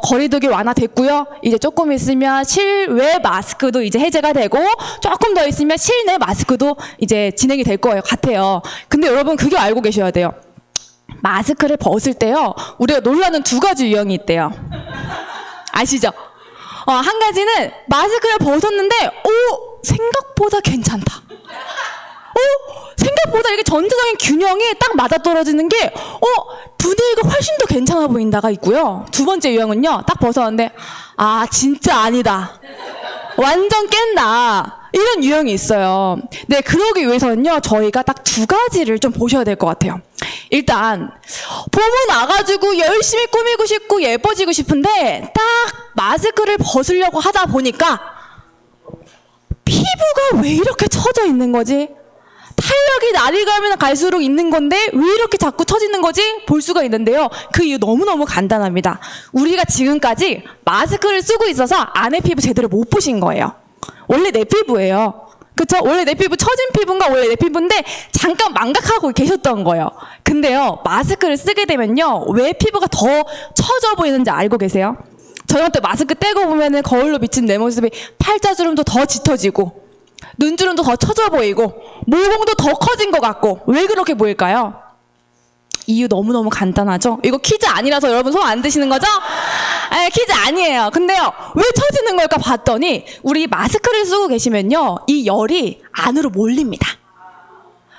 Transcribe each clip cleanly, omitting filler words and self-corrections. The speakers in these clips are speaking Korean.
거리두기 완화됐고요. 이제 조금 있으면 실외 마스크도 이제 해제가 되고 조금 더 있으면 실내 마스크도 이제 진행이 될 거예요. 같아요. 근데 여러분 그게 알고 계셔야 돼요. 마스크를 벗을 때요. 우리가 놀라는 두 가지 유형이 있대요. 아시죠? 한 가지는 마스크를 벗었는데 생각보다 괜찮다. 생각보다 이게 전체적인 균형이 딱 맞아떨어지는 게 분위기가 훨씬 더 괜찮아 보인다가 있고요. 두 번째 유형은요. 딱 벗었는데 진짜 아니다. 완전 깬다. 이런 유형이 있어요. 네, 그러기 위해서는요. 저희가 딱 두 가지를 좀 보셔야 될 것 같아요. 일단 봄은 와가지고 열심히 꾸미고 싶고 예뻐지고 싶은데 딱 마스크를 벗으려고 하다 보니까 피부가 왜 이렇게 처져 있는 거지? 탄력이 날이 가면 갈수록 있는 건데 왜 이렇게 자꾸 처지는 거지? 볼 수가 있는데요. 그 이유 너무너무 간단합니다. 우리가 지금까지 마스크를 쓰고 있어서 안에 피부 제대로 못 보신 거예요. 원래 내 피부예요. 그쵸? 원래 내 피부 처진 피부인가 원래 내 피부인데 잠깐 망각하고 계셨던 거예요. 근데요. 마스크를 쓰게 되면요. 왜 피부가 더 처져 보이는지 알고 계세요? 저녁 때 마스크 떼고 보면은 거울로 비친 내 모습이 팔자주름도 더 짙어지고 눈주름도 더 처져 보이고 모공도 더 커진 것 같고 왜 그렇게 보일까요? 이유 너무너무 간단하죠? 이거 퀴즈 아니라서 여러분 손 안 드시는 거죠? 퀴즈 아니에요. 근데요, 왜 처지는 걸까 봤더니 우리 마스크를 쓰고 계시면요, 이 열이 안으로 몰립니다.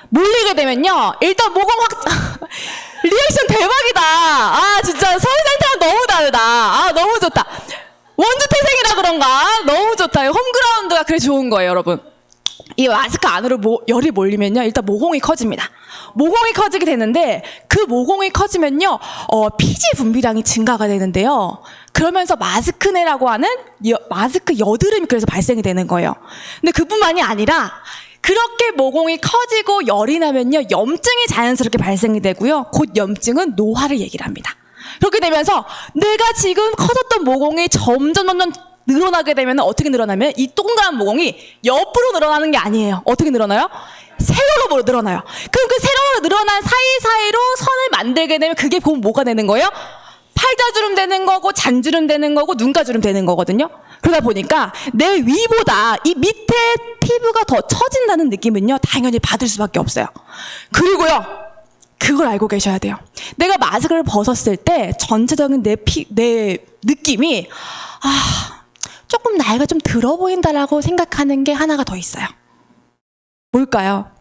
몰리게 되면요, 일단 모공 리액션 대박이다. 진짜 서울 상태랑 너무 다르다. 너무 좋다. 원주 태생이라 그런가? 너무 좋다. 홈그라운드가 그래 좋은 거예요, 여러분. 이 마스크 안으로 열이 몰리면요, 일단 모공이 커집니다. 모공이 커지게 되는데 그 모공이 커지면요, 피지 분비량이 증가가 되는데요. 그러면서 마스크내라고 하는 마스크 여드름이 그래서 발생이 되는 거예요. 근데 그뿐만이 아니라 그렇게 모공이 커지고 열이 나면요, 염증이 자연스럽게 발생이 되고요. 곧 염증은 노화를 얘기를 합니다. 그렇게 되면서 내가 지금 커졌던 모공이 점점 늘어나게 되면 어떻게 늘어나면 이 동그란 모공이 옆으로 늘어나는 게 아니에요. 어떻게 늘어나요? 세로로 늘어나요. 그럼 그 세로로 늘어난 사이사이로 선을 만들게 되면 그게 보면 뭐가 되는 거예요? 팔자주름 되는 거고 잔주름 되는 거고 눈가주름 되는 거거든요. 그러다 보니까 내 위보다 이 밑에 피부가 더 처진다는 느낌은요, 당연히 받을 수밖에 없어요. 그리고요, 그걸 알고 계셔야 돼요. 내가 마스크를 벗었을 때 전체적인 내 느낌이 조금 나이가 좀 들어 보인다라고 생각하는 게 하나가 더 있어요. 뭘까요?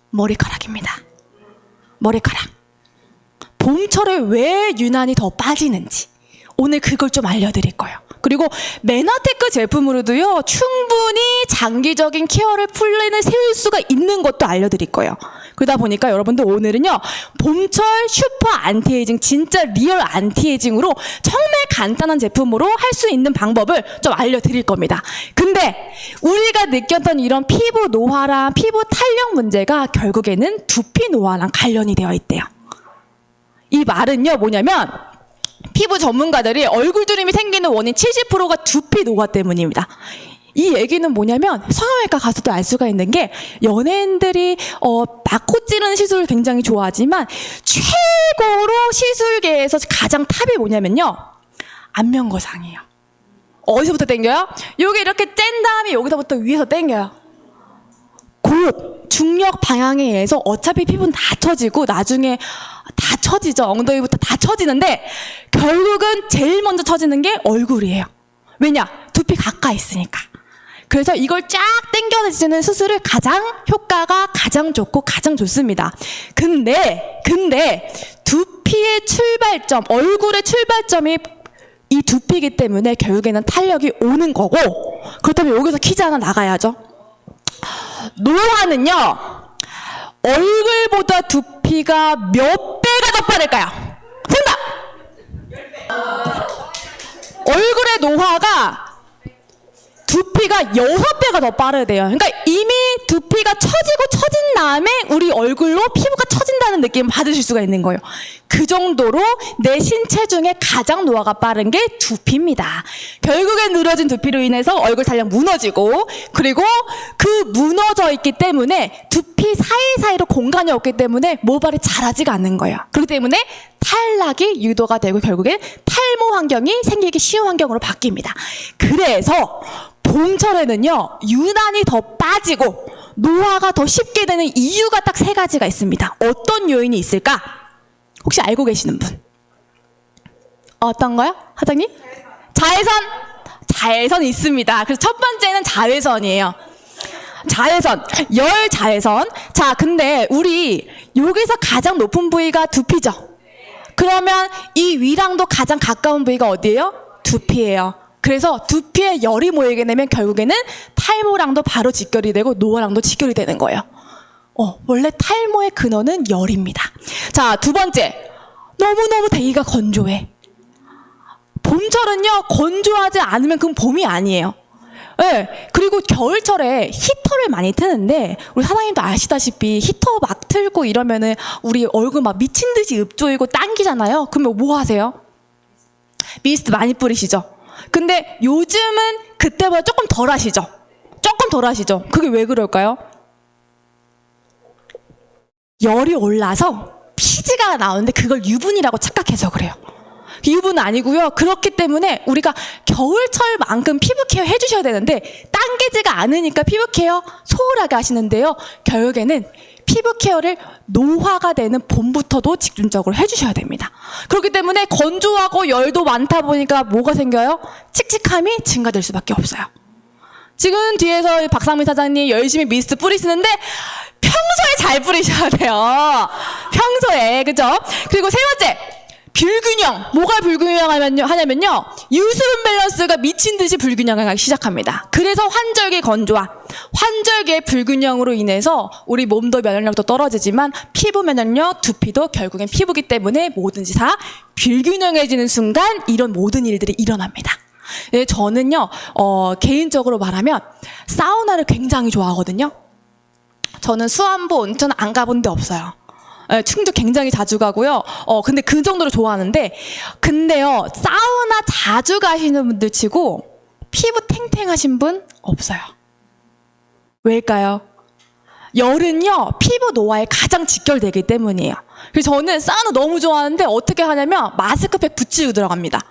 머리카락입니다. 머리카락. 봄철에 왜 유난히 더 빠지는지 오늘 그걸 좀 알려드릴 거예요. 그리고 메나테크 제품으로도요, 충분히 장기적인 케어를 플랜을 세울 수가 있는 것도 알려드릴 거예요. 그러다 보니까 여러분들 오늘은요, 봄철 슈퍼 안티에이징, 진짜 리얼 안티에이징으로 정말 간단한 제품으로 할 수 있는 방법을 좀 알려드릴 겁니다. 근데 우리가 느꼈던 이런 피부 노화랑 피부 탄력 문제가 결국에는 두피 노화랑 관련이 되어 있대요. 이 말은요, 뭐냐면 피부 전문가들이 얼굴주름이 생기는 원인 70%가 두피 노화 때문입니다. 이 얘기는 뭐냐면 성형외과 가서도 알 수가 있는 게 연예인들이 맞고 찌르는 시술을 굉장히 좋아하지만 최고로 시술계에서 가장 탑이 뭐냐면요, 안면거상이에요. 어디서부터 당겨요? 여기 이렇게 짠 다음에 여기서부터 위에서 당겨요. 곧 중력 방향에 의해서 어차피 피부는 다 처지고 나중에 다 처지죠. 엉덩이부터 다 처지는데 결국은 제일 먼저 처지는 게 얼굴이에요. 왜냐? 두피 가까이 있으니까. 그래서 이걸 쫙 당겨내주는 수술을 효과가 가장 좋고 가장 좋습니다. 근데 두피의 출발점, 얼굴의 출발점이 이 두피이기 때문에 결국에는 탄력이 오는 거고, 그렇다면 여기서 퀴즈 하나 나가야죠. 노화는요, 얼굴보다 두피가 몇 배가 더 빠를까요? 정답! 얼굴의 노화가 두피가 6배가 더 빠르대요. 그러니까 이미 두피가 처지고 처진 다음에 우리 얼굴로 피부가 처진다는 느낌을 받으실 수가 있는 거예요. 그 정도로 내 신체 중에 가장 노화가 빠른 게 두피입니다. 결국엔 늘어진 두피로 인해서 얼굴 탄력 무너지고, 그리고 그 무너져 있기 때문에 두피 사이사이로 공간이 없기 때문에 모발이 자라지가 않는 거예요. 그렇기 때문에 탈락이 유도가 되고 결국엔 탈모 환경이 생기기 쉬운 환경으로 바뀝니다. 그래서 봄철에는요, 유난히 더 빠지고 노화가 더 쉽게 되는 이유가 딱 3가지가 있습니다. 어떤 요인이 있을까? 혹시 알고 계시는 분? 어떤 거요? 사장님? 자외선! 자외선 있습니다. 그래서 첫 번째는 자외선이에요. 자외선, 열 자외선. 자, 근데 우리 여기서 가장 높은 부위가 두피죠? 그러면 이 위랑도 가장 가까운 부위가 어디예요? 두피예요. 그래서 두피에 열이 모이게 되면 결국에는 탈모랑도 바로 직결이 되고 노화랑도 직결이 되는 거예요. 원래 탈모의 근원은 열입니다. 자, 두 번째, 너무너무 대기가 건조해. 봄철은요, 건조하지 않으면 그건 봄이 아니에요. 네, 그리고 겨울철에 히터를 많이 트는데 우리 사장님도 아시다시피 히터 막 틀고 이러면은 우리 얼굴 막 미친 듯이 읍조이고 당기잖아요. 그러면 뭐 하세요? 미스트 많이 뿌리시죠? 근데 요즘은 그때보다 조금 덜 하시죠? 조금 덜 하시죠? 그게 왜 그럴까요? 열이 올라서 피지가 나오는데 그걸 유분이라고 착각해서 그래요. 유분은 아니고요. 그렇기 때문에 우리가 겨울철만큼 피부 케어 해주셔야 되는데 당기지가 않으니까 피부 케어 소홀하게 하시는데요. 결국에는 피부 케어를 노화가 되는 봄부터도 집중적으로 해주셔야 됩니다. 그렇기 때문에 건조하고 열도 많다 보니까 뭐가 생겨요? 칙칙함이 증가될 수밖에 없어요. 지금 뒤에서 박상민 사장님 열심히 미스트 뿌리시는데 평소에 잘 뿌리셔야 돼요. 평소에, 그죠? 그리고 세 번째, 불균형. 뭐가 불균형하냐면요, 유수분 밸런스가 미친 듯이 불균형하기 시작합니다. 그래서 환절기 건조화, 환절기의 불균형으로 인해서 우리 몸도 면역력도 떨어지지만 피부 면역력, 두피도 결국엔 피부기 때문에 뭐든지 다 불균형해지는 순간 이런 모든 일들이 일어납니다. 네, 저는요, 개인적으로 말하면 사우나를 굉장히 좋아하거든요. 저는 수안보, 온천 안 가본 데 없어요. 네, 충주 굉장히 자주 가고요. 근데 그 정도로 좋아하는데, 근데요, 사우나 자주 가시는 분들 치고 피부 탱탱하신 분 없어요. 왜일까요? 열은요, 피부 노화에 가장 직결되기 때문이에요. 그래서 저는 사우나 너무 좋아하는데 어떻게 하냐면 마스크팩 붙이고 들어갑니다.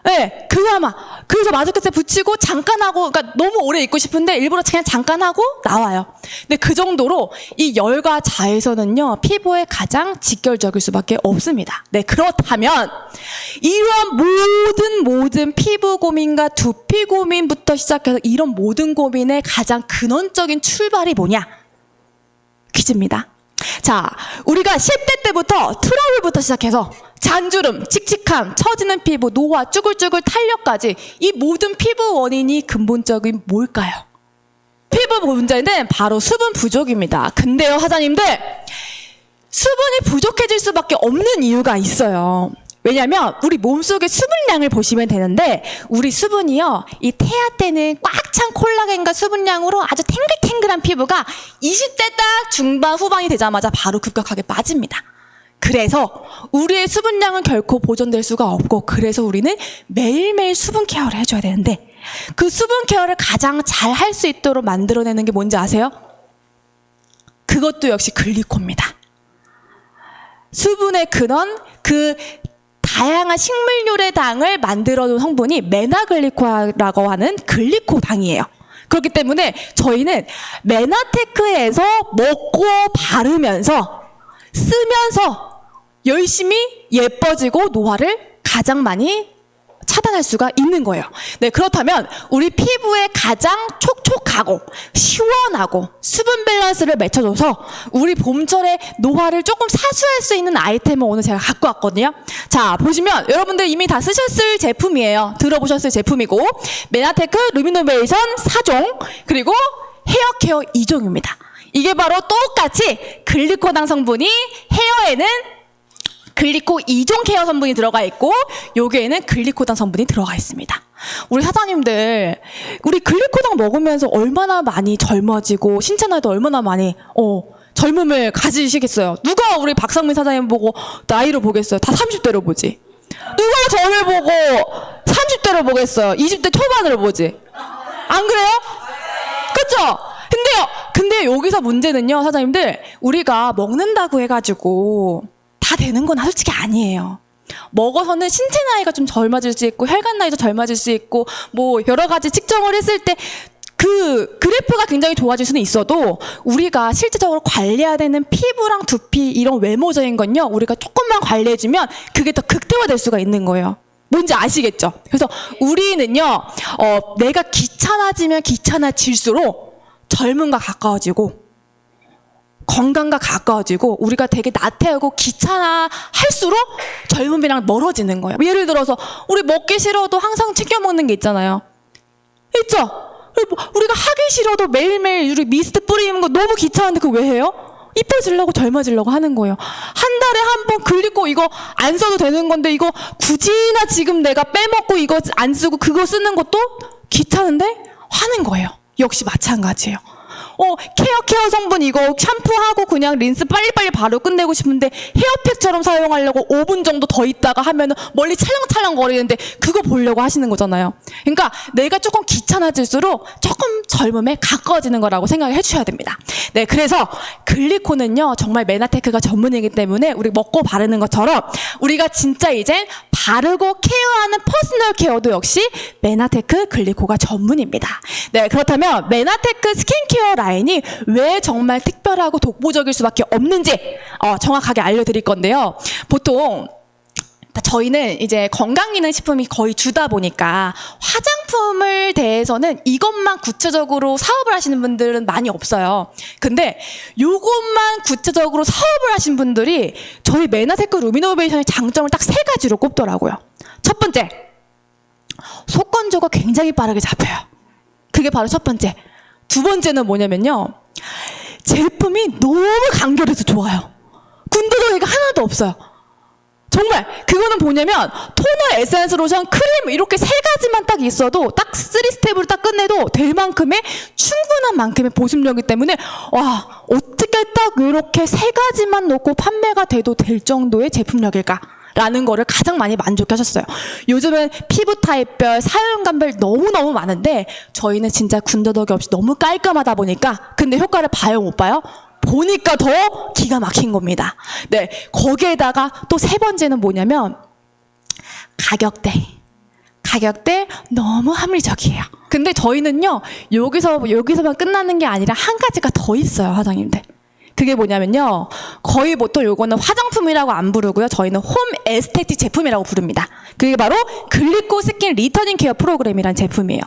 네, 그래서 마스크팩 붙이고 잠깐 하고, 그러니까 너무 오래 있고 싶은데 일부러 그냥 잠깐 하고 나와요. 근데 그 정도로 이 열과 자외선은요, 피부에 가장 직결적일 수밖에 없습니다. 네, 그렇다면 이런 모든 피부 고민과 두피 고민부터 시작해서 이런 모든 고민의 가장 근원적인 출발이 뭐냐? 퀴즈입니다. 자, 우리가 10대 때부터 트러블부터 시작해서 잔주름, 칙칙함, 처지는 피부, 노화, 쭈글쭈글 탄력까지 이 모든 피부 원인이 근본적인 뭘까요? 피부 문제는 바로 수분 부족입니다. 근데요, 사장님들, 수분이 부족해질 수밖에 없는 이유가 있어요. 왜냐면 우리 몸속의 수분량을 보시면 되는데, 우리 수분이요, 이 태아 때는 꽉 찬 콜라겐과 수분량으로 아주 탱글탱글한 피부가 20대 딱 중반 후반이 되자마자 바로 급격하게 빠집니다. 그래서 우리의 수분량은 결코 보존될 수가 없고, 그래서 우리는 매일매일 수분 케어를 해줘야 되는데, 그 수분 케어를 가장 잘 할 수 있도록 만들어내는 게 뭔지 아세요? 그것도 역시 글리코입니다. 수분의 근원, 그 다양한 식물유래 당을 만들어둔 성분이 메나글리코라고 하는 글리코당이에요. 그렇기 때문에 저희는 메나테크에서 먹고 바르면서 쓰면서 열심히 예뻐지고 노화를 가장 많이 차단할 수가 있는 거예요. 네, 그렇다면 우리 피부에 가장 촉촉하고 시원하고 수분 밸런스를 맞춰줘서 우리 봄철에 노화를 조금 사수할 수 있는 아이템을 오늘 제가 갖고 왔거든요. 자, 보시면 여러분들 이미 다 쓰셨을 제품이에요. 들어보셨을 제품이고, 메나테크 루미노베이션 4종, 그리고 헤어케어 2종입니다. 이게 바로 똑같이 글리코당 성분이 헤어에는 글리코 2종 케어 성분이 들어가 있고, 여기에는 글리코당 성분이 들어가 있습니다. 우리 사장님들, 우리 글리코당 먹으면서 얼마나 많이 젊어지고 신체 나이도 얼마나 많이 젊음을 가지시겠어요. 누가 우리 박상민 사장님 보고 나이를 보겠어요. 다 30대로 보지. 누가 저를 보고 30대로 보겠어요. 20대 초반으로 보지. 안 그래요? 그쵸? 근데 여기서 문제는요, 사장님들, 우리가 먹는다고 해가지고 다 되는 건 솔직히 아니에요. 먹어서는 신체 나이가 좀 젊어질 수 있고 혈관 나이도 젊어질 수 있고 뭐 여러 가지 측정을 했을 때 그 그래프가 굉장히 좋아질 수는 있어도 우리가 실질적으로 관리해야 되는 피부랑 두피 이런 외모적인 건요, 우리가 조금만 관리해주면 그게 더 극대화될 수가 있는 거예요. 뭔지 아시겠죠? 그래서 우리는요, 내가 귀찮아지면 귀찮아질수록 젊음과 가까워지고 건강과 가까워지고 우리가 되게 나태하고 귀찮아할수록 젊음이랑 멀어지는 거예요. 예를 들어서 우리 먹기 싫어도 항상 챙겨 먹는 게 있잖아요. 있죠? 우리가 하기 싫어도 매일매일 우리 미스트 뿌리는 거 너무 귀찮은데 그거 왜 해요? 이뻐지려고 젊어지려고 하는 거예요. 한 달에 한 번 글리코 이거 안 써도 되는 건데 이거 굳이나 지금 내가 빼먹고 이거 안 쓰고 그거 쓰는 것도 귀찮은데 하는 거예요. 역시 마찬가지예요. 케어 성분 이거 샴푸하고 그냥 린스 빨리빨리 바로 끝내고 싶은데 헤어팩처럼 사용하려고 5분 정도 더 있다가 하면은 멀리 찰랑찰랑 거리는데 그거 보려고 하시는 거잖아요. 그러니까 내가 조금 귀찮아질수록 조금 젊음에 가까워지는 거라고 생각을 해주셔야 됩니다. 네, 그래서 글리코는요, 정말 메나테크가 전문이기 때문에 우리 먹고 바르는 것처럼 우리가 진짜 이제 바르고 케어하는 퍼스널 케어도 역시 메나테크 글리코가 전문입니다. 네, 그렇다면 메나테크 스킨케어 라인이 왜 정말 특별하고 독보적일 수밖에 없는지 정확하게 알려드릴 건데요. 보통 저희는 이제 건강기능식품이 거의 주다 보니까 화장품을 대해서는 이것만 구체적으로 사업을 하시는 분들은 많이 없어요. 근데 요것만 구체적으로 사업을 하신 분들이 저희 메나테크 루미노베이션의 장점을 딱 3가지로 꼽더라고요. 첫 번째, 속건조가 굉장히 빠르게 잡혀요. 그게 바로 첫 번째. 두 번째는 뭐냐면요, 제품이 너무 간결해서 좋아요. 군더더기가 하나도 없어요. 정말 그거는 뭐냐면 토너, 에센스, 로션, 크림 이렇게 3가지만 딱 있어도 딱 3스텝으로 딱 끝내도 될 만큼의 충분한 만큼의 보습력이기 때문에 와, 어떻게 딱 이렇게 3가지만 놓고 판매가 돼도 될 정도의 제품력일까? 라는 거를 가장 많이 만족하셨어요. 요즘은 피부 타입별, 사용감별 너무너무 많은데 저희는 진짜 군더더기 없이 너무 깔끔하다 보니까, 근데 효과를 봐요, 못 봐요? 보니까 더 기가 막힌 겁니다. 네, 거기에다가 또 3번째는 뭐냐면 가격대 너무 합리적이에요. 근데 저희는요, 여기서만 끝나는 게 아니라 한 가지가 더 있어요, 사장님들. 그게 뭐냐면요, 거의 보통 요거는 화장품이라고 안 부르고요, 저희는 홈 에스테틱 제품이라고 부릅니다. 그게 바로 글리코 스킨 리터닝 케어 프로그램이라는 제품이에요.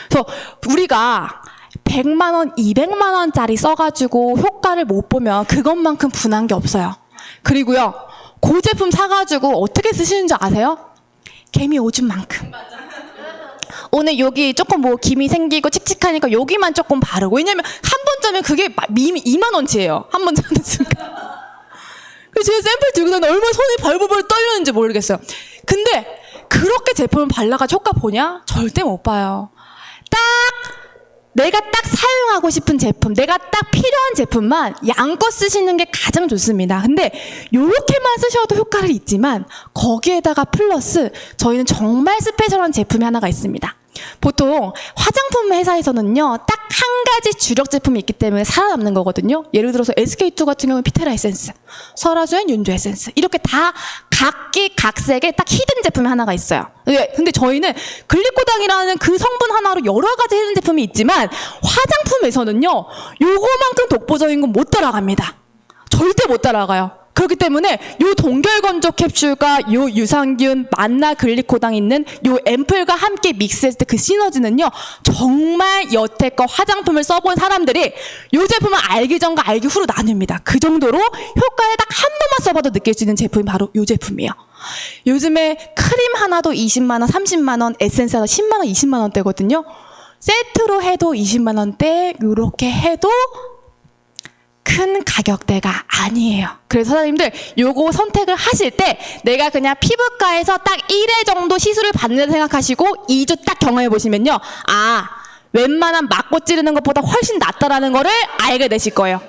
그래서 우리가 100만 원, 200만 원짜리 써가지고 효과를 못 보면 그것만큼 분한 게 없어요. 그리고요, 그 제품 사가지고 어떻게 쓰시는지 아세요? 개미 오줌만큼. 오늘 여기 조금 뭐 김이 생기고 칙칙하니까 여기만 조금 바르고, 왜냐면 한 번 짜면 그게 2만 원치예요. 한 번 짜는 순간. 그래서 제가 샘플 들고 다니는데 얼마나 손이 벌벌벌 떨렸는지 모르겠어요. 근데 그렇게 제품을 발라가지고 효과 보냐? 절대 못 봐요. 내가 딱 사용하고 싶은 제품, 내가 딱 필요한 제품만 양껏 쓰시는 게 가장 좋습니다. 근데 요렇게만 쓰셔도 효과를 있지만 거기에다가 플러스 저희는 정말 스페셜한 제품이 하나가 있습니다. 보통 화장품 회사에서는요, 딱 한 가지 주력 제품이 있기 때문에 살아남는 거거든요. 예를 들어서 SK2 같은 경우는 피테라 에센스, 설화수엔 윤조 에센스, 이렇게 다 각기 각색의 딱 히든 제품이 하나가 있어요. 근데 저희는 글리코당이라는 그 성분 하나로 여러 가지 히든 제품이 있지만 화장품에서는요, 요거만큼 독보적인 건 못 따라갑니다. 절대 못 따라가요. 그렇기 때문에 요 동결건조 캡슐과 요 유산균, 만나 글리코당 있는 요 앰플과 함께 믹스했을 때 그 시너지는요, 정말 여태껏 화장품을 써본 사람들이 요 제품을 알기 전과 알기 후로 나뉩니다. 그 정도로 효과를 딱 한 번만 써봐도 느낄 수 있는 제품이 바로 요 제품이에요. 요즘에 크림 하나도 20만 원, 30만 원, 에센스 하나 10만 원, 20만 원대거든요. 세트로 해도 20만 원대, 요렇게 해도 큰 가격대가 아니에요. 그래서 사장님들 요거 선택을 하실 때 내가 그냥 피부과에서 딱 1회 정도 시술을 받는다 생각하시고 2주 딱 경험해 보시면요. 아, 웬만한 맞고 찌르는 것보다 훨씬 낫다라는 거를 알게 되실 거예요.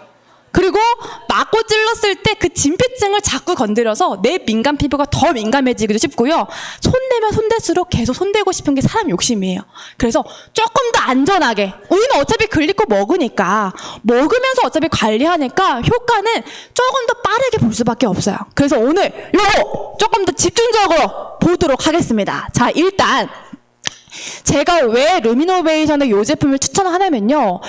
그리고 맞고 찔렀을 때 그 진피층을 자꾸 건드려서 내 민감 피부가 더 민감해지기도 쉽고요. 손대면 손댈수록 계속 손대고 싶은 게 사람 욕심이에요. 그래서 조금 더 안전하게, 우리는 어차피 글리코 먹으니까, 먹으면서 어차피 관리하니까 효과는 조금 더 빠르게 볼 수밖에 없어요. 그래서 오늘 요거 조금 더 집중적으로 보도록 하겠습니다. 자, 일단 제가 왜 루미노베이션의 이 제품을 추천하냐면요.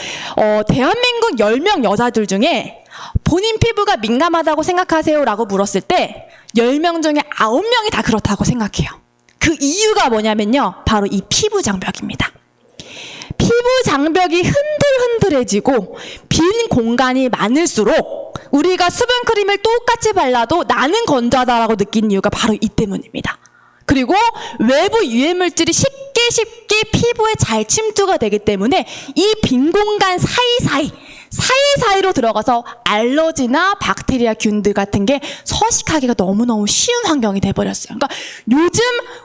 대한민국 10명 여자들 중에 본인 피부가 민감하다고 생각하세요? 라고 물었을 때 10명 중에 9명이 다 그렇다고 생각해요. 그 이유가 뭐냐면요. 바로 이 피부 장벽입니다. 피부 장벽이 흔들흔들해지고 빈 공간이 많을수록 우리가 수분크림을 똑같이 발라도 나는 건조하다라고 느끼는 이유가 바로 이 때문입니다. 그리고 외부 유해물질이 쉽게 피부에 잘 침투가 되기 때문에 이 빈 공간 사이사이로 들어가서 알러지나 박테리아 균들 같은 게 서식하기가 너무너무 쉬운 환경이 돼버렸어요. 그러니까 요즘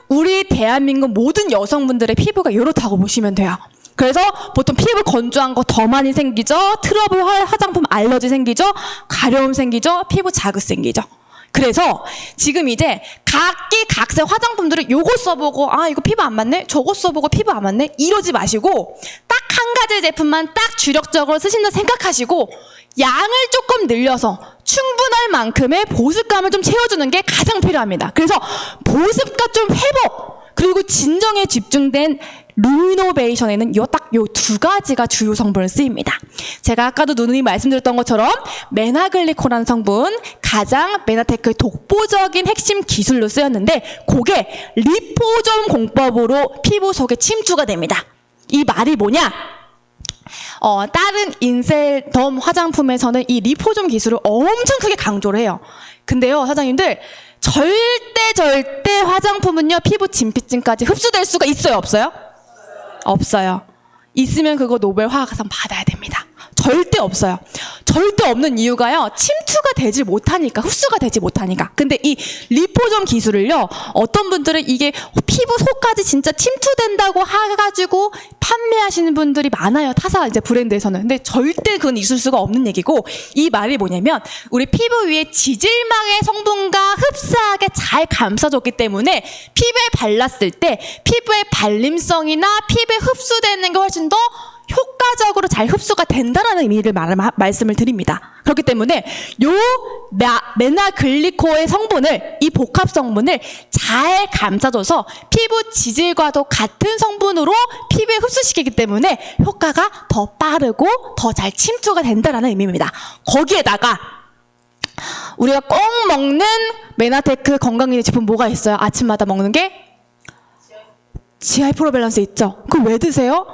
우리 대한민국 모든 여성분들의 피부가 이렇다고 보시면 돼요. 그래서 보통 피부 건조한 거 더 많이 생기죠. 트러블 화장품 알러지 생기죠. 가려움 생기죠. 피부 자극 생기죠. 그래서 지금 이제 각기 화장품들을 요거 써보고 아 이거 피부 안 맞네? 저거 써보고 피부 안 맞네? 이러지 마시고 딱 한 가지 제품만 딱 주력적으로 쓰신다 생각하시고 양을 조금 늘려서 충분할 만큼의 보습감을 좀 채워주는 게 가장 필요합니다. 그래서 보습과 좀 회복 그리고 진정에 집중된 루미노베이션에는 요 두 가지가 주요 성분을 쓰입니다. 제가 아까도 누누이 말씀드렸던 것처럼 메나글리코라는 성분 가장 메나테크의 독보적인 핵심 기술로 쓰였는데 그게 리포좀 공법으로 피부 속에 침투가 됩니다. 이 말이 뭐냐? 다른 인셀덤 화장품에서는 이 리포좀 기술을 엄청 크게 강조를 해요. 근데요, 사장님들 절대 화장품은요 피부 진피층까지 흡수될 수가 있어요, 없어요? 없어요. 있으면 그거 노벨 화학상 받아야 됩니다. 절대 없어요. 절대 없는 이유가요. 침투가 되지 못하니까, 흡수가 되지 못하니까. 근데 이 리포점 기술을요. 어떤 분들은 이게 피부 속까지 진짜 침투된다고 해가지고 판매하시는 분들이 많아요. 타사 이제 브랜드에서는. 근데 절대 그건 있을 수가 없는 얘기고 이 말이 뭐냐면 우리 피부 위에 지질망의 성분과 흡사하게 잘 감싸줬기 때문에 피부에 발랐을 때 피부의 발림성이나 피부에 흡수되는 게 훨씬 더 효과적으로 잘 흡수가 된다라는 의미를 말씀을 드립니다. 그렇기 때문에 요 메나글리코의 성분을 이 복합 성분을 잘 감싸줘서 피부 지질과도 같은 성분으로 피부에 흡수시키기 때문에 효과가 더 빠르고 더 잘 침투가 된다라는 의미입니다. 거기에다가 우리가 꼭 먹는 메나테크 건강기능 제품 뭐가 있어요? 아침마다 먹는 게 GI 프로밸런스 있죠? 그거 왜 드세요?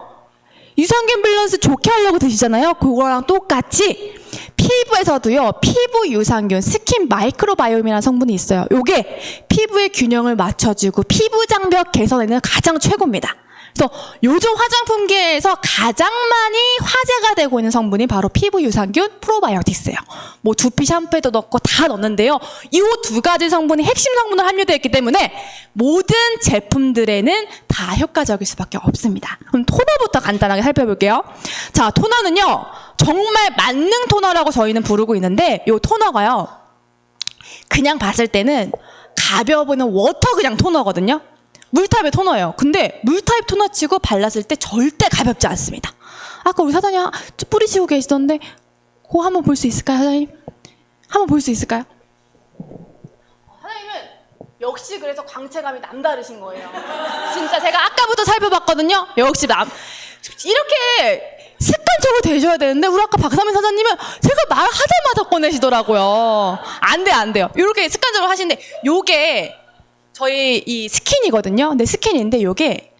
유산균 밸런스 좋게 하려고 드시잖아요. 그거랑 똑같이 피부에서도요. 피부 유산균, 스킨 마이크로바이옴이라는 성분이 있어요. 요게 피부의 균형을 맞춰주고 피부 장벽 개선에는 가장 최고입니다. 그래서 요즘 화장품계에서 가장 많이 화제가 되고 있는 성분이 바로 피부 유산균 프로바이오틱스예요. 뭐 두피 샴푸에도 넣고 다 넣는데요. 이 두 가지 성분이 핵심 성분으로 함유되어 있기 때문에 모든 제품들에는 다 효과적일 수밖에 없습니다. 그럼 토너부터 간단하게 살펴볼게요. 자, 토너는요. 정말 만능 토너라고 저희는 부르고 있는데 이 토너가요. 그냥 봤을 때는 가벼워 보이는 워터 그냥 토너거든요. 물타입의 토너예요. 근데 물타입 토너치고 발랐을 때 절대 가볍지 않습니다. 아까 우리 사장님 뿌리시고 계시던데 그거 한번 볼 수 있을까요, 사장님? 한번 볼 수 있을까요? 사장님은 역시 그래서 광채감이 남다르신 거예요. 진짜 제가 아까부터 살펴봤거든요. 역시 이렇게 습관적으로 되셔야 되는데 우리 아까 박사민 사장님은 제가 말하자마자 꺼내시더라고요. 안 돼요. 이렇게 습관적으로 하시는데 요게 저희 이 스킨이거든요. 근데 스킨인데 요게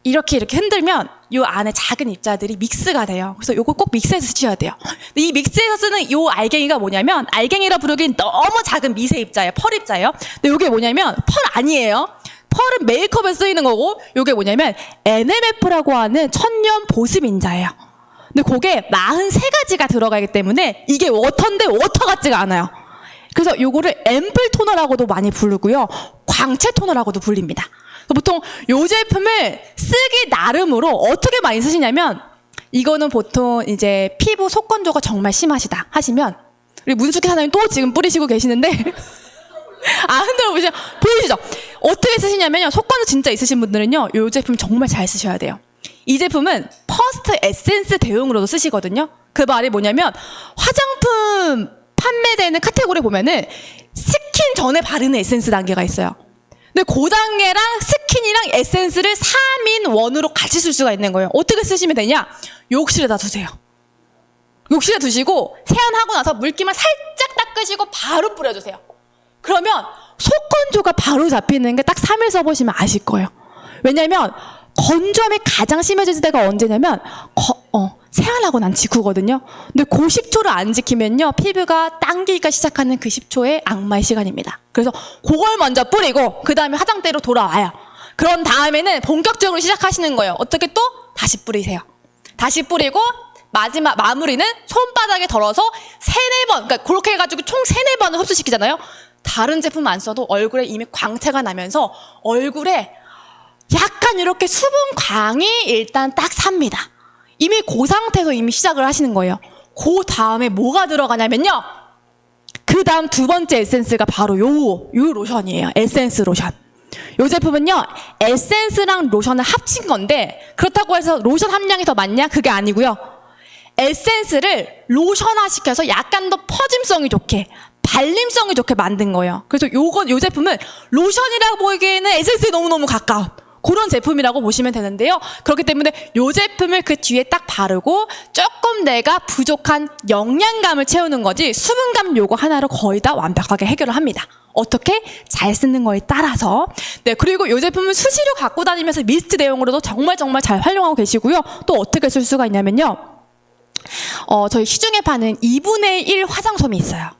이렇게 흔들면 요 안에 작은 입자들이 믹스가 돼요. 그래서 요거 꼭 믹스해서 쓰셔야 돼요. 근데 이 믹스해서 쓰는 요 알갱이가 뭐냐면 알갱이라 부르긴 너무 작은 미세 입자예요. 펄 입자예요. 근데 요게 뭐냐면 펄 아니에요. 펄은 메이크업에 쓰이는 거고 요게 뭐냐면 NMF라고 하는 천연 보습 인자예요. 근데 그게 43가지가 들어가기 때문에 이게 워터인데 워터 같지가 않아요. 그래서 요거를 앰플 토너라고도 많이 부르고요. 광채 토너라고도 불립니다. 보통 요 제품을 쓰기 나름으로 어떻게 많이 쓰시냐면, 이거는 보통 이제 피부 속건조가 정말 심하시다 하시면, 우리 문숙희 사장님 또 지금 뿌리시고 계시는데 흔들어 보이시죠? 어떻게 쓰시냐면요, 속건조 진짜 있으신 분들은요, 요 제품 정말 잘 쓰셔야 돼요. 이 제품은 퍼스트 에센스 대용으로도 쓰시거든요. 그 말이 뭐냐면, 화장품 판매되는 카테고리 보면은 스킨 전에 바르는 에센스 단계가 있어요. 근데 그 단계랑 스킨이랑 에센스를 3인1으로 같이 쓸 수가 있는 거예요. 어떻게 쓰시면 되냐? 욕실에다 두세요. 욕실에 두시고 세안하고 나서 물기만 살짝 닦으시고 바로 뿌려주세요. 그러면 속건조가 바로 잡히는 게 딱 3일 써보시면 아실 거예요. 왜냐면 건조함이 가장 심해질 때가 언제냐면 세안하고 난 직후거든요. 근데 그 10초를 안 지키면요, 피부가 당기기가 시작하는 그 10초의 악마의 시간입니다. 그래서 그걸 먼저 뿌리고 그 다음에 화장대로 돌아와요. 그런 다음에는 본격적으로 시작하시는 거예요. 어떻게 또? 다시 뿌리세요. 다시 뿌리고 마지막 마무리는 손바닥에 덜어서 3-4번, 그러니까 그렇게 해가지고 총 3-4번을 흡수시키잖아요. 다른 제품 안 써도 얼굴에 이미 광채가 나면서 얼굴에 약간 이렇게 수분광이 일단 딱 삽니다. 이미 그 상태에서 이미 시작을 하시는 거예요. 그 다음에 뭐가 들어가냐면요, 그 다음 두 번째 에센스가 바로 요 로션이에요. 에센스 로션. 요 제품은요, 에센스랑 로션을 합친 건데, 그렇다고 해서 로션 함량이 더 많냐? 그게 아니고요. 에센스를 로션화 시켜서 약간 더 퍼짐성이 좋게, 발림성이 좋게 만든 거예요. 그래서 요 제품은 로션이라고 보기에는 에센스에 너무너무 가까운 그런 제품이라고 보시면 되는데요. 그렇기 때문에 요 제품을 그 뒤에 딱 바르고 조금 내가 부족한 영양감을 채우는 거지, 수분감 요거 하나로 거의 다 완벽하게 해결을 합니다. 어떻게? 잘 쓰는 거에 따라서. 네, 그리고 요 제품은 수시로 갖고 다니면서 미스트 대용으로도 정말 잘 활용하고 계시고요. 또 어떻게 쓸 수가 있냐면요, 저희 시중에 파는 2분의 1 화장솜이 있어요.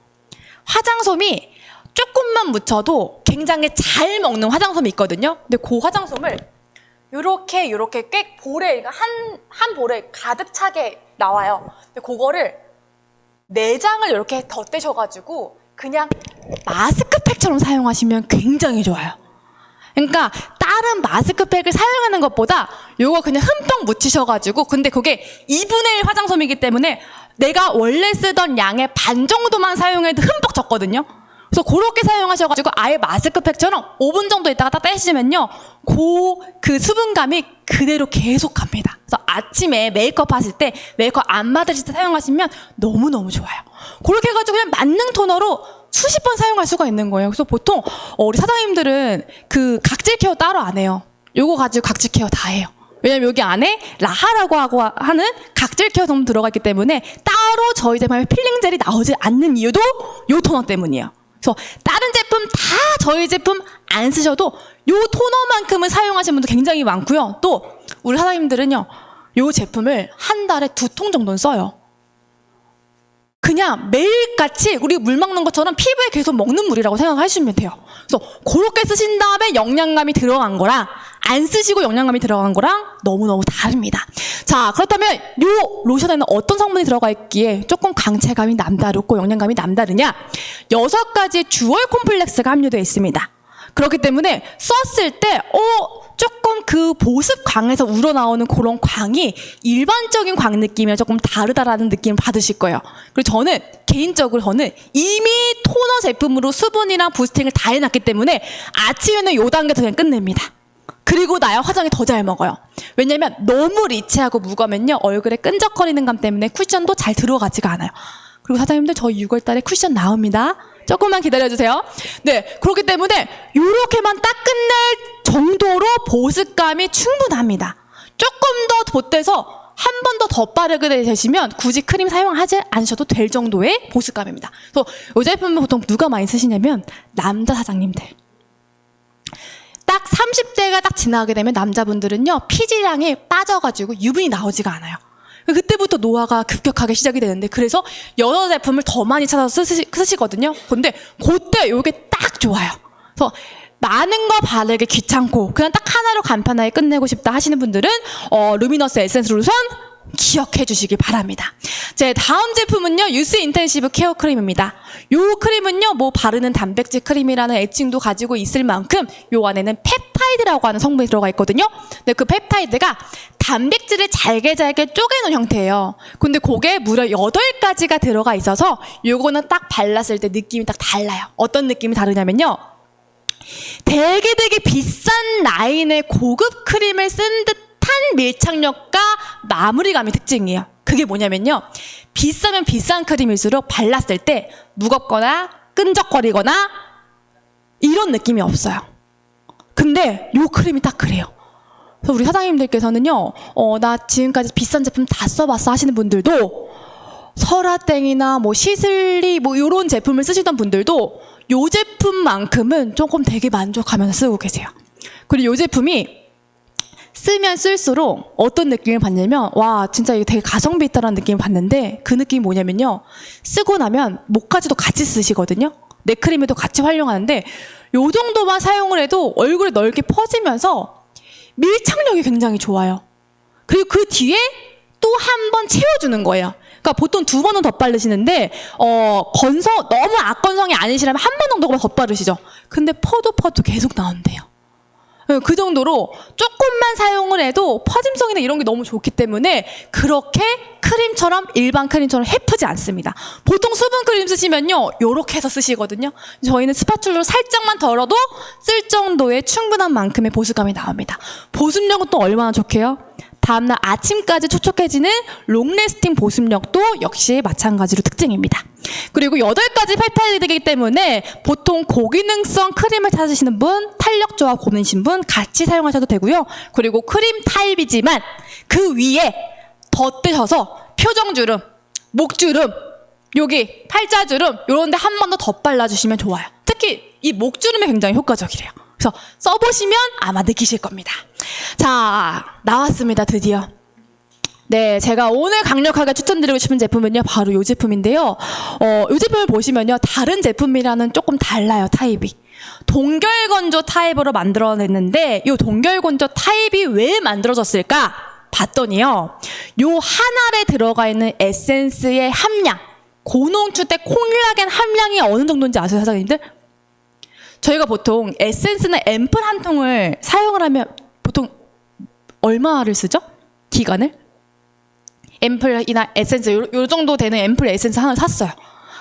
화장솜이 조금만 묻혀도 굉장히 잘 먹는 화장솜이 있거든요. 근데 그 화장솜을 요렇게 꽤 볼에, 한 볼에 가득 차게 나와요. 근데 그거를 4장을 이렇게 덧대셔가지고 그냥 마스크팩처럼 사용하시면 굉장히 좋아요. 그러니까 다른 마스크팩을 사용하는 것보다 요거 그냥 흠뻑 묻히셔가지고, 근데 그게 2분의 1 화장솜이기 때문에 내가 원래 쓰던 양의 반 정도만 사용해도 흠뻑 젖거든요. 그래서 그렇게 사용하셔가지고 아예 마스크팩처럼 5분 정도 있다가 딱 떼시면요, 그 수분감이 그대로 계속 갑니다. 그래서 아침에 메이크업 하실 때, 메이크업 안 받으실 때 사용하시면 너무너무 좋아요. 그렇게 해가지고 그냥 만능 토너로 수십 번 사용할 수가 있는 거예요. 그래서 보통 우리 사장님들은 그 각질 케어 따로 안 해요. 요거 가지고 각질 케어 다 해요. 왜냐면 여기 안에 라하라고 하는 각질 케어 성분 들어가 있기 때문에 따로 저희 제품에 필링 젤이 나오지 않는 이유도 요 토너 때문이에요. 그래서 다른 제품 다 저희 제품 안 쓰셔도 요 토너만큼은 사용하시는 분도 굉장히 많고요. 또 우리 사장님들은요, 요 제품을 한 달에 2통 정도는 써요. 그냥 매일같이 우리 물 먹는 것처럼 피부에 계속 먹는 물이라고 생각하시면 돼요. 그래서 그렇게 쓰신 다음에 영양감이 들어간 거랑 안 쓰시고 영양감이 들어간 거랑 너무너무 다릅니다. 자, 그렇다면 요 로션에는 어떤 성분이 들어가 있기에 조금 강체감이 남다르고 영양감이 남다르냐? 6가지 주얼 콤플렉스가 함유되어 있습니다. 그렇기 때문에 썼을 때 조금 그 보습광에서 우러나오는 그런 광이 일반적인 광 느낌이랑 조금 다르다라는 느낌을 받으실 거예요. 그리고 저는 개인적으로 이미 토너 제품으로 수분이랑 부스팅을 다 해놨기 때문에 아침에는 요 단계에서 그냥 끝냅니다. 그리고 나야 화장이 더 잘 먹어요. 왜냐면 너무 리치하고 무거우면요, 얼굴에 끈적거리는 감 때문에 쿠션도 잘 들어가지가 않아요. 그리고 사장님들 저희 6월 달에 쿠션 나옵니다. 조금만 기다려주세요. 네, 그렇기 때문에 요렇게만 딱 끝낼 정도로 보습감이 충분합니다. 조금 더 보태서 한 번 더 빠르게 되시면 굳이 크림 사용하지 않으셔도 될 정도의 보습감입니다. 그래서 이 제품은 보통 누가 많이 쓰시냐면 남자 사장님들. 딱 30대가 딱 지나게 되면 남자분들은요, 피지량이 빠져가지고 유분이 나오지가 않아요. 그때부터 노화가 급격하게 시작이 되는데, 그래서 여자 제품을 더 많이 찾아서 쓰시거든요. 근데 그때 이게 딱 좋아요. 그래서 많은 거 바르기 귀찮고 그냥 딱 하나로 간편하게 끝내고 싶다 하시는 분들은 루미너스 에센스 로션 기억해 주시기 바랍니다. 제 다음 제품은요, 유스 인텐시브 케어 크림입니다. 요 크림은요, 뭐 바르는 단백질 크림이라는 애칭도 가지고 있을 만큼 요 안에는 펩타이드라고 하는 성분이 들어가 있거든요. 근데 그 펩타이드가 단백질을 잘게 쪼개놓은 형태예요. 근데 그게 무려 8가지가 들어가 있어서 요거는 딱 발랐을 때 느낌이 딱 달라요. 어떤 느낌이 다르냐면요, 되게 비싼 라인의 고급 크림을 쓴 듯한 밀착력과 마무리감이 특징이에요. 그게 뭐냐면요, 비싸면 비싼 크림일수록 발랐을 때 무겁거나 끈적거리거나 이런 느낌이 없어요. 근데 요 크림이 딱 그래요. 그래서 우리 사장님들께서는요, 나 지금까지 비싼 제품 다 써봤어 하시는 분들도, 설화땡이나 뭐 시슬리 뭐 요런 제품을 쓰시던 분들도 요 제품만큼은 조금 되게 만족하면서 쓰고 계세요. 그리고 요 제품이 쓰면 쓸수록 어떤 느낌을 받냐면, 와, 진짜 이게 되게 가성비 있다라는 느낌을 받는데, 그 느낌이 뭐냐면요, 쓰고 나면 목까지도 같이 쓰시거든요. 넥크림에도 같이 활용하는데, 요 정도만 사용을 해도 얼굴에 넓게 퍼지면서 밀착력이 굉장히 좋아요. 그리고 그 뒤에 또 한 번 채워주는 거예요. 그러니까 보통 2번은 덧바르시는데, 너무 악건성이 아니시라면 한 번 정도만 덧바르시죠. 근데 퍼도 계속 나온대요. 그 정도로 조금만 사용을 해도 퍼짐성이나 이런 게 너무 좋기 때문에 그렇게 크림처럼, 일반 크림처럼 해프지 않습니다. 보통 수분 크림 쓰시면요, 요렇게 해서 쓰시거든요. 저희는 스파츌러로 살짝만 덜어도 쓸 정도의 충분한 만큼의 보습감이 나옵니다. 보습력은 또 얼마나 좋게요? 다음날 아침까지 촉촉해지는 롱래스팅 보습력도 역시 마찬가지로 특징입니다. 그리고 8가지 펩타이드이기 때문에 보통 고기능성 크림을 찾으시는 분, 탄력 조합 고민이신 분 같이 사용하셔도 되고요. 그리고 크림 타입이지만 그 위에 덧대셔서 표정주름, 목주름, 여기 팔자주름 이런 데 한 번 더 덧발라주시면 좋아요. 특히 이 목주름에 굉장히 효과적이래요. 그래서 써보시면 아마 느끼실 겁니다. 자, 나왔습니다, 드디어. 네, 제가 오늘 강력하게 추천드리고 싶은 제품은요, 바로 이 제품인데요. 이 제품을 보시면요, 다른 제품이랑은 조금 달라요, 타입이. 동결건조 타입으로 만들어냈는데, 이 동결건조 타입이 왜 만들어졌을까 봤더니요, 요 한 알에 들어가 있는 에센스의 함량, 고농축대 콜라겐 함량이 어느 정도인지 아세요, 사장님들? 저희가 보통 에센스나 앰플 한 통을 사용을 하면 보통 얼마를 쓰죠? 기간을? 앰플이나 에센스 요 정도 되는 앰플 에센스 하나 샀어요.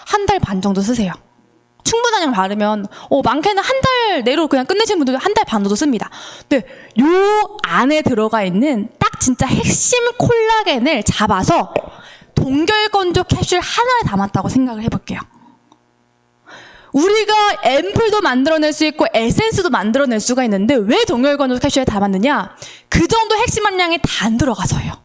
1달 반 정도 쓰세요. 충분한 양 바르면 많게는 1달 내로 그냥 끝내시는 분들도 1달 반 정도 씁니다. 근데 요 안에 들어가 있는 딱 진짜 핵심 콜라겐을 잡아서 동결건조 캡슐 하나에 담았다고 생각을 해볼게요. 우리가 앰플도 만들어낼 수 있고 에센스도 만들어낼 수가 있는데 왜 동결건조 캡슐에 담았느냐? 그 정도 핵심 함량이 다 안 들어가서요.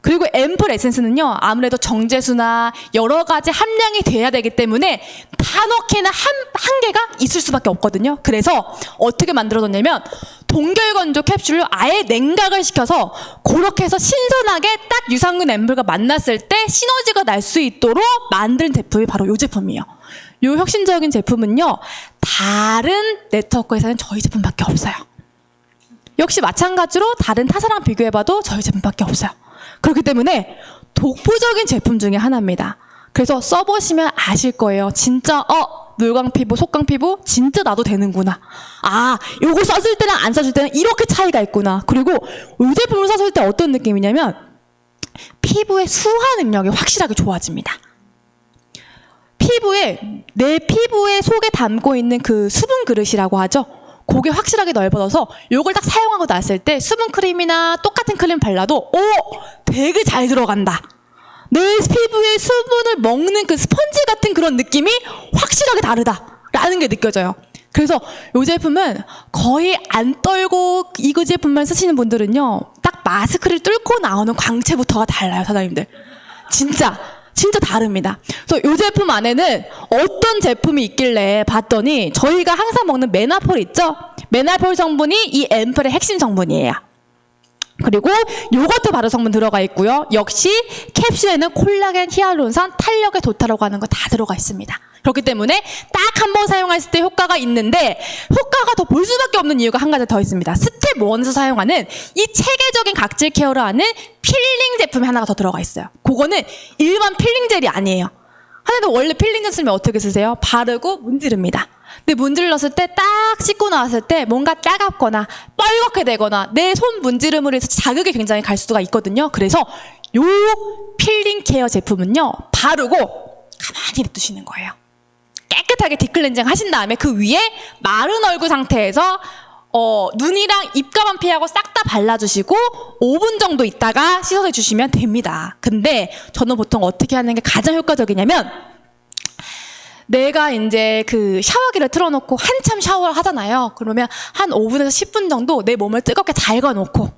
그리고 앰플 에센스는요, 아무래도 정제수나 여러 가지 함량이 돼야 되기 때문에 다 넣기에는 한계가 있을 수밖에 없거든요. 그래서 어떻게 만들어졌냐면 동결건조 캡슐로 아예 냉각을 시켜서 그렇게 해서 신선하게 딱 유산균 앰플과 만났을 때 시너지가 날 수 있도록 만든 제품이 바로 이 제품이에요. 이 혁신적인 제품은요, 다른 네트워크에서는 저희 제품밖에 없어요. 역시 마찬가지로 다른 타사랑 비교해봐도 저희 제품밖에 없어요. 그렇기 때문에 독보적인 제품 중에 하나입니다. 그래서 써보시면 아실 거예요. 진짜 물광 피부, 속광 피부 진짜 나도 되는구나. 아, 요거 썼을 때랑 안 썼을 때는 이렇게 차이가 있구나. 그리고 이 제품을 썼을 때 어떤 느낌이냐면 피부의 수화 능력이 확실하게 좋아집니다. 내 피부의 속에 담고 있는 그 수분 그릇이라고 하죠. 그게 확실하게 넓어져서 요걸 딱 사용하고 났을 때 수분 크림이나 똑같은 크림 발라도 되게 잘 들어간다. 내 피부에 수분을 먹는 그 스펀지 같은 그런 느낌이 확실하게 다르다라는 게 느껴져요. 그래서 이 제품은 거의 안 떨고 이거 제품만 쓰시는 분들은요, 딱 마스크를 뚫고 나오는 광채부터가 달라요, 사장님들. 진짜 다릅니다. 그래서 이 제품 안에는 어떤 제품이 있길래 봤더니 저희가 항상 먹는 메나폴 있죠? 메나폴 성분이 이 앰플의 핵심 성분이에요. 그리고 요거트 발효 성분 들어가 있고요. 역시 캡슐에는 콜라겐, 히알루론산, 탄력의 도타라고 하는 거 다 들어가 있습니다. 그렇기 때문에 딱 한 번 사용했을 때 효과가 있는데 효과가 더 볼 수밖에 없는 이유가 한 가지 더 있습니다. 스텝 1에서 사용하는 이 체계적인 각질 케어를 하는 필링 제품이 하나가 더 들어가 있어요. 그거는 일반 필링 젤이 아니에요. 하나도 원래 필링 젤 쓰면 어떻게 쓰세요? 바르고 문지릅니다. 근데 문질렀을 때 딱 씻고 나왔을 때 뭔가 따갑거나 뻘겋게 되거나 내 손 문지름으로 해서 자극이 굉장히 갈 수가 있거든요. 그래서 요 필링 케어 제품은요, 바르고 가만히 냅두시는 거예요. 깨끗하게 딥클렌징 하신 다음에 그 위에 마른 얼굴 상태에서 눈이랑 입가만 피하고 싹 다 발라주시고 5분 정도 있다가 씻어내 주시면 됩니다. 근데 저는 보통 어떻게 하는 게 가장 효과적이냐면, 내가 이제 그 샤워기를 틀어놓고 한참 샤워를 하잖아요. 그러면 한 5분에서 10분 정도 내 몸을 뜨겁게 달궈놓고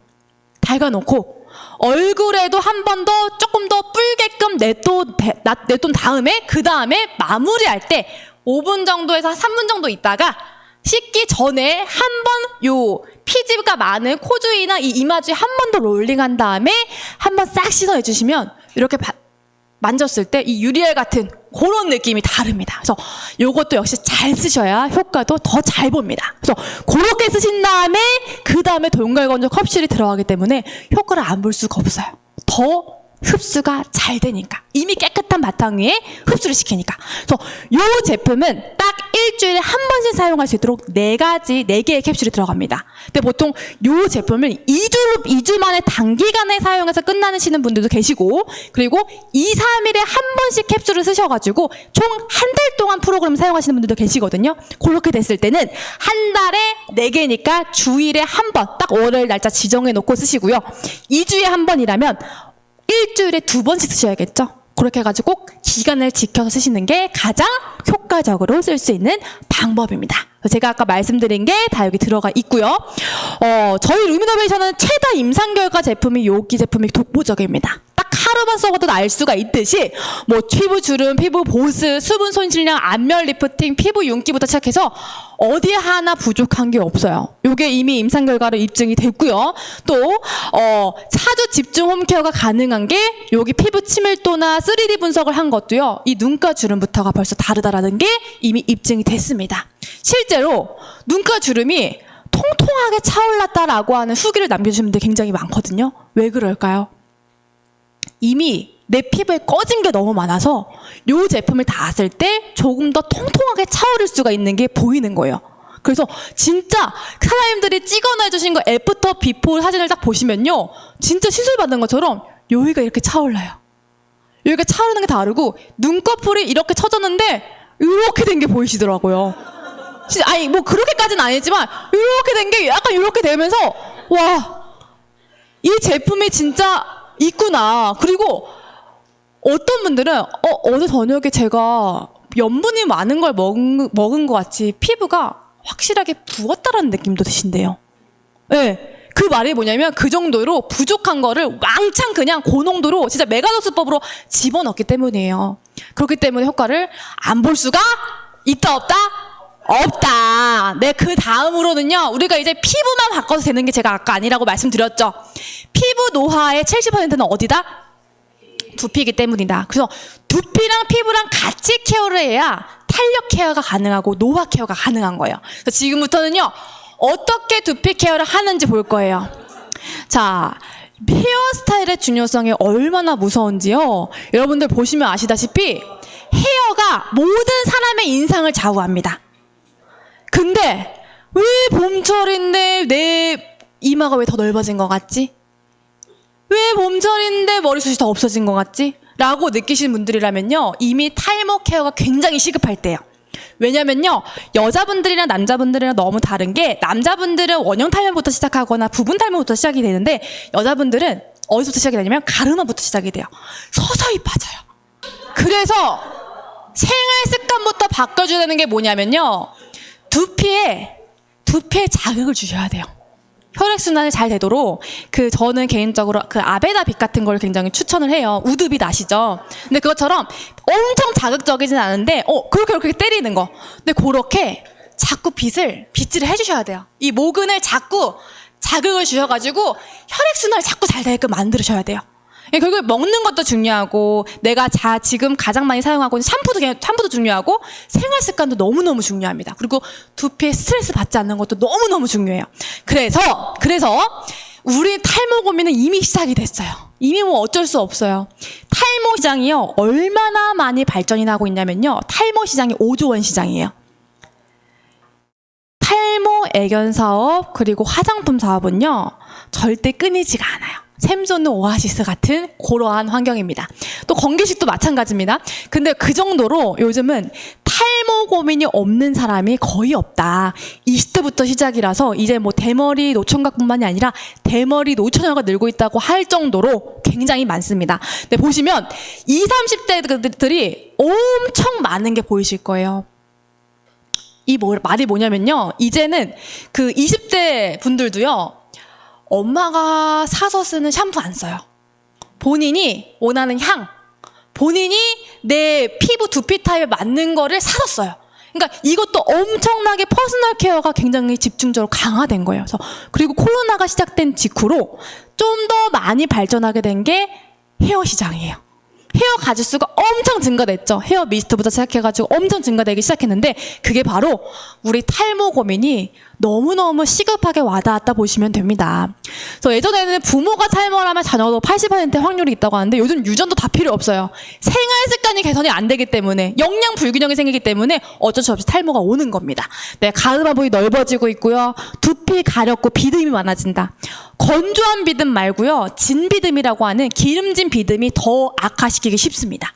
얼굴에도 한 번 더 조금 더 뿔게끔 냅둔 다음에 그 다음에 마무리할 때 5분 정도에서 3분 정도 있다가 씻기 전에 한 번 요 피지가 많은 코 주위나 이 이마 주위 한 번 더 롤링한 다음에 한 번 싹 씻어내 주시면 이렇게 만졌을 때 이 유리알 같은 그런 느낌이 다릅니다. 그래서 요것도 역시 잘 쓰셔야 효과도 더 잘 봅니다. 그래서 그렇게 쓰신 다음에 그 다음에 동결건조 컵실이 들어가기 때문에 효과를 안 볼 수가 없어요. 더 흡수가 잘 되니까. 이미 깨끗한 바탕 위에 흡수를 시키니까. 그래서 요 제품은 딱 일주일에 한 번씩 사용할 수 있도록 4개의 캡슐이 들어갑니다. 근데 보통 요 제품을 2주 만에 단기간에 사용해서 끝나시는 분들도 계시고, 그리고 2, 3일에 한 번씩 캡슐을 쓰셔가지고 총 한 달 동안 프로그램 사용하시는 분들도 계시거든요. 그렇게 됐을 때는 한 달에 4개니까 주일에 한 번, 딱 월요일 날짜 지정해 놓고 쓰시고요. 2주에 한 번이라면 일주일에 2번씩 쓰셔야겠죠. 그렇게 해가지고 꼭 기간을 지켜서 쓰시는 게 가장 효과적으로 쓸 수 있는 방법입니다. 제가 아까 말씀드린 게 다 여기 들어가 있고요. 저희 루미노베이션은 최다 임상결과 제품이 여기 제품이 독보적입니다. 딱 하루만 써봐도 알 수가 있듯이 뭐 피부 주름, 피부 보습, 수분 손실량, 안면 리프팅, 피부 윤기부터 시작해서 어디 하나 부족한 게 없어요. 이게 이미 임상 결과로 입증이 됐고요. 또 차주 집중 홈케어가 가능한 게 여기 피부 친밀도나 3D 분석을 한 것도요. 이 눈가 주름부터가 벌써 다르다라는 게 이미 입증이 됐습니다. 실제로 눈가 주름이 통통하게 차올랐다라고 하는 후기를 남겨주신 분들 굉장히 많거든요. 왜 그럴까요? 이미 내 피부에 꺼진 게 너무 많아서 이 제품을 닿았을 때 조금 더 통통하게 차오를 수가 있는 게 보이는 거예요. 그래서 진짜 사장님들이 찍어내주신 거 애프터 비포 사진을 딱 보시면요, 진짜 시술 받은 것처럼 여기가 이렇게 차올라요. 여기가 차오르는 게 다르고 눈꺼풀이 이렇게 쳐졌는데 이렇게 된 게 보이시더라고요. 아니 뭐 그렇게까지는 아니지만 이렇게 된 게 약간 이렇게 되면서 와, 이 제품이 진짜 있구나. 그리고 어떤 분들은 어제 저녁에 제가 염분이 많은 걸 먹은 것 같이 피부가 확실하게 부었다라는 느낌도 드신대요. 네. 그 말이 뭐냐면 그 정도로 부족한 거를 왕창 그냥 고농도로 진짜 메가도스법으로 집어넣기 때문이에요. 그렇기 때문에 효과를 안 볼 수가 있다 없다? 없다. 네, 그 다음으로는요, 우리가 이제 피부만 바꿔서 되는 게 제가 아까 아니라고 말씀드렸죠. 피부 노화의 70%는 어디다? 두피이기 때문이다. 그래서 두피랑 피부랑 같이 케어를 해야 탄력 케어가 가능하고 노화 케어가 가능한 거예요. 그래서 지금부터는요, 어떻게 두피 케어를 하는지 볼 거예요. 자, 헤어스타일의 중요성이 얼마나 무서운지요. 여러분들 보시면 아시다시피 헤어가 모든 사람의 인상을 좌우합니다. 근데 왜 봄철인데 내 이마가 왜 더 넓어진 것 같지? 왜 봄철인데 머리숱이 더 없어진 것 같지? 라고 느끼시는 분들이라면요, 이미 탈모 케어가 굉장히 시급할 때예요. 왜냐면요, 여자분들이랑 남자분들이랑 너무 다른 게, 남자분들은 원형 탈모부터 시작하거나 부분 탈모부터 시작이 되는데, 여자분들은 어디서부터 시작이 되냐면 가르마부터 시작이 돼요. 서서히 빠져요. 그래서 생활 습관부터 바꿔줘야 되는 게 뭐냐면요, 두피에 자극을 주셔야 돼요. 혈액순환이 잘 되도록. 저는 개인적으로 아베다빛 같은 걸 굉장히 추천을 해요. 우드빛 아시죠? 근데 그것처럼 엄청 자극적이진 않은데 그렇게 때리는 거. 근데 그렇게 자꾸 빗질을 해주셔야 돼요. 이 모근을 자꾸 자극을 주셔가지고 혈액순환을 자꾸 잘 되게끔 만들으셔야 돼요. 결국 먹는 것도 중요하고 내가 지금 가장 많이 사용하고 있는 샴푸도 중요하고 생활 습관도 너무너무 중요합니다. 그리고 두피에 스트레스 받지 않는 것도 너무너무 중요해요. 그래서 우리 탈모 고민은 이미 시작이 됐어요. 이미 뭐 어쩔 수 없어요. 탈모 시장이요, 얼마나 많이 발전이 나고 있냐면요, 탈모 시장이 5조 원 시장이에요. 탈모 애견 사업 그리고 화장품 사업은요 절대 끊이지가 않아요. 샘솟는 오아시스 같은 그러한 환경입니다. 또 건기식도 마찬가지입니다. 근데 그 정도로 요즘은 탈모 고민이 없는 사람이 거의 없다. 20대부터 시작이라서 이제 뭐 대머리 노총각뿐만이 아니라 대머리 노처녀가 늘고 있다고 할 정도로 굉장히 많습니다. 근데 보시면 20, 30대들이 엄청 많은 게 보이실 거예요. 말이 뭐냐면요, 이제는 그 20대 분들도요, 엄마가 사서 쓰는 샴푸 안 써요. 본인이 원하는 향, 본인이 내 피부 두피 타입에 맞는 거를 사서 써요. 그러니까 이것도 엄청나게 퍼스널 케어가 굉장히 집중적으로 강화된 거예요. 그리고 코로나가 시작된 직후로 좀 더 많이 발전하게 된 게 헤어 시장이에요. 헤어 가짓수가 엄청 증가됐죠. 헤어 미스트부터 시작해가지고 엄청 증가되기 시작했는데 그게 바로 우리 탈모 고민이 너무너무 시급하게 와닿았다 보시면 됩니다. 그래서 예전에는 부모가 탈모를 하면 자녀도 80% 확률이 있다고 하는데 요즘 유전도 다 필요 없어요. 생활 습관이 개선이 안 되기 때문에, 영양 불균형이 생기기 때문에 어쩔 수 없이 탈모가 오는 겁니다. 네, 가르마 부위 넓어지고 있고요. 두피 가렵고 비듬이 많아진다. 건조한 비듬 말고요, 진비듬이라고 하는 기름진 비듬이 더 악화시키기 쉽습니다.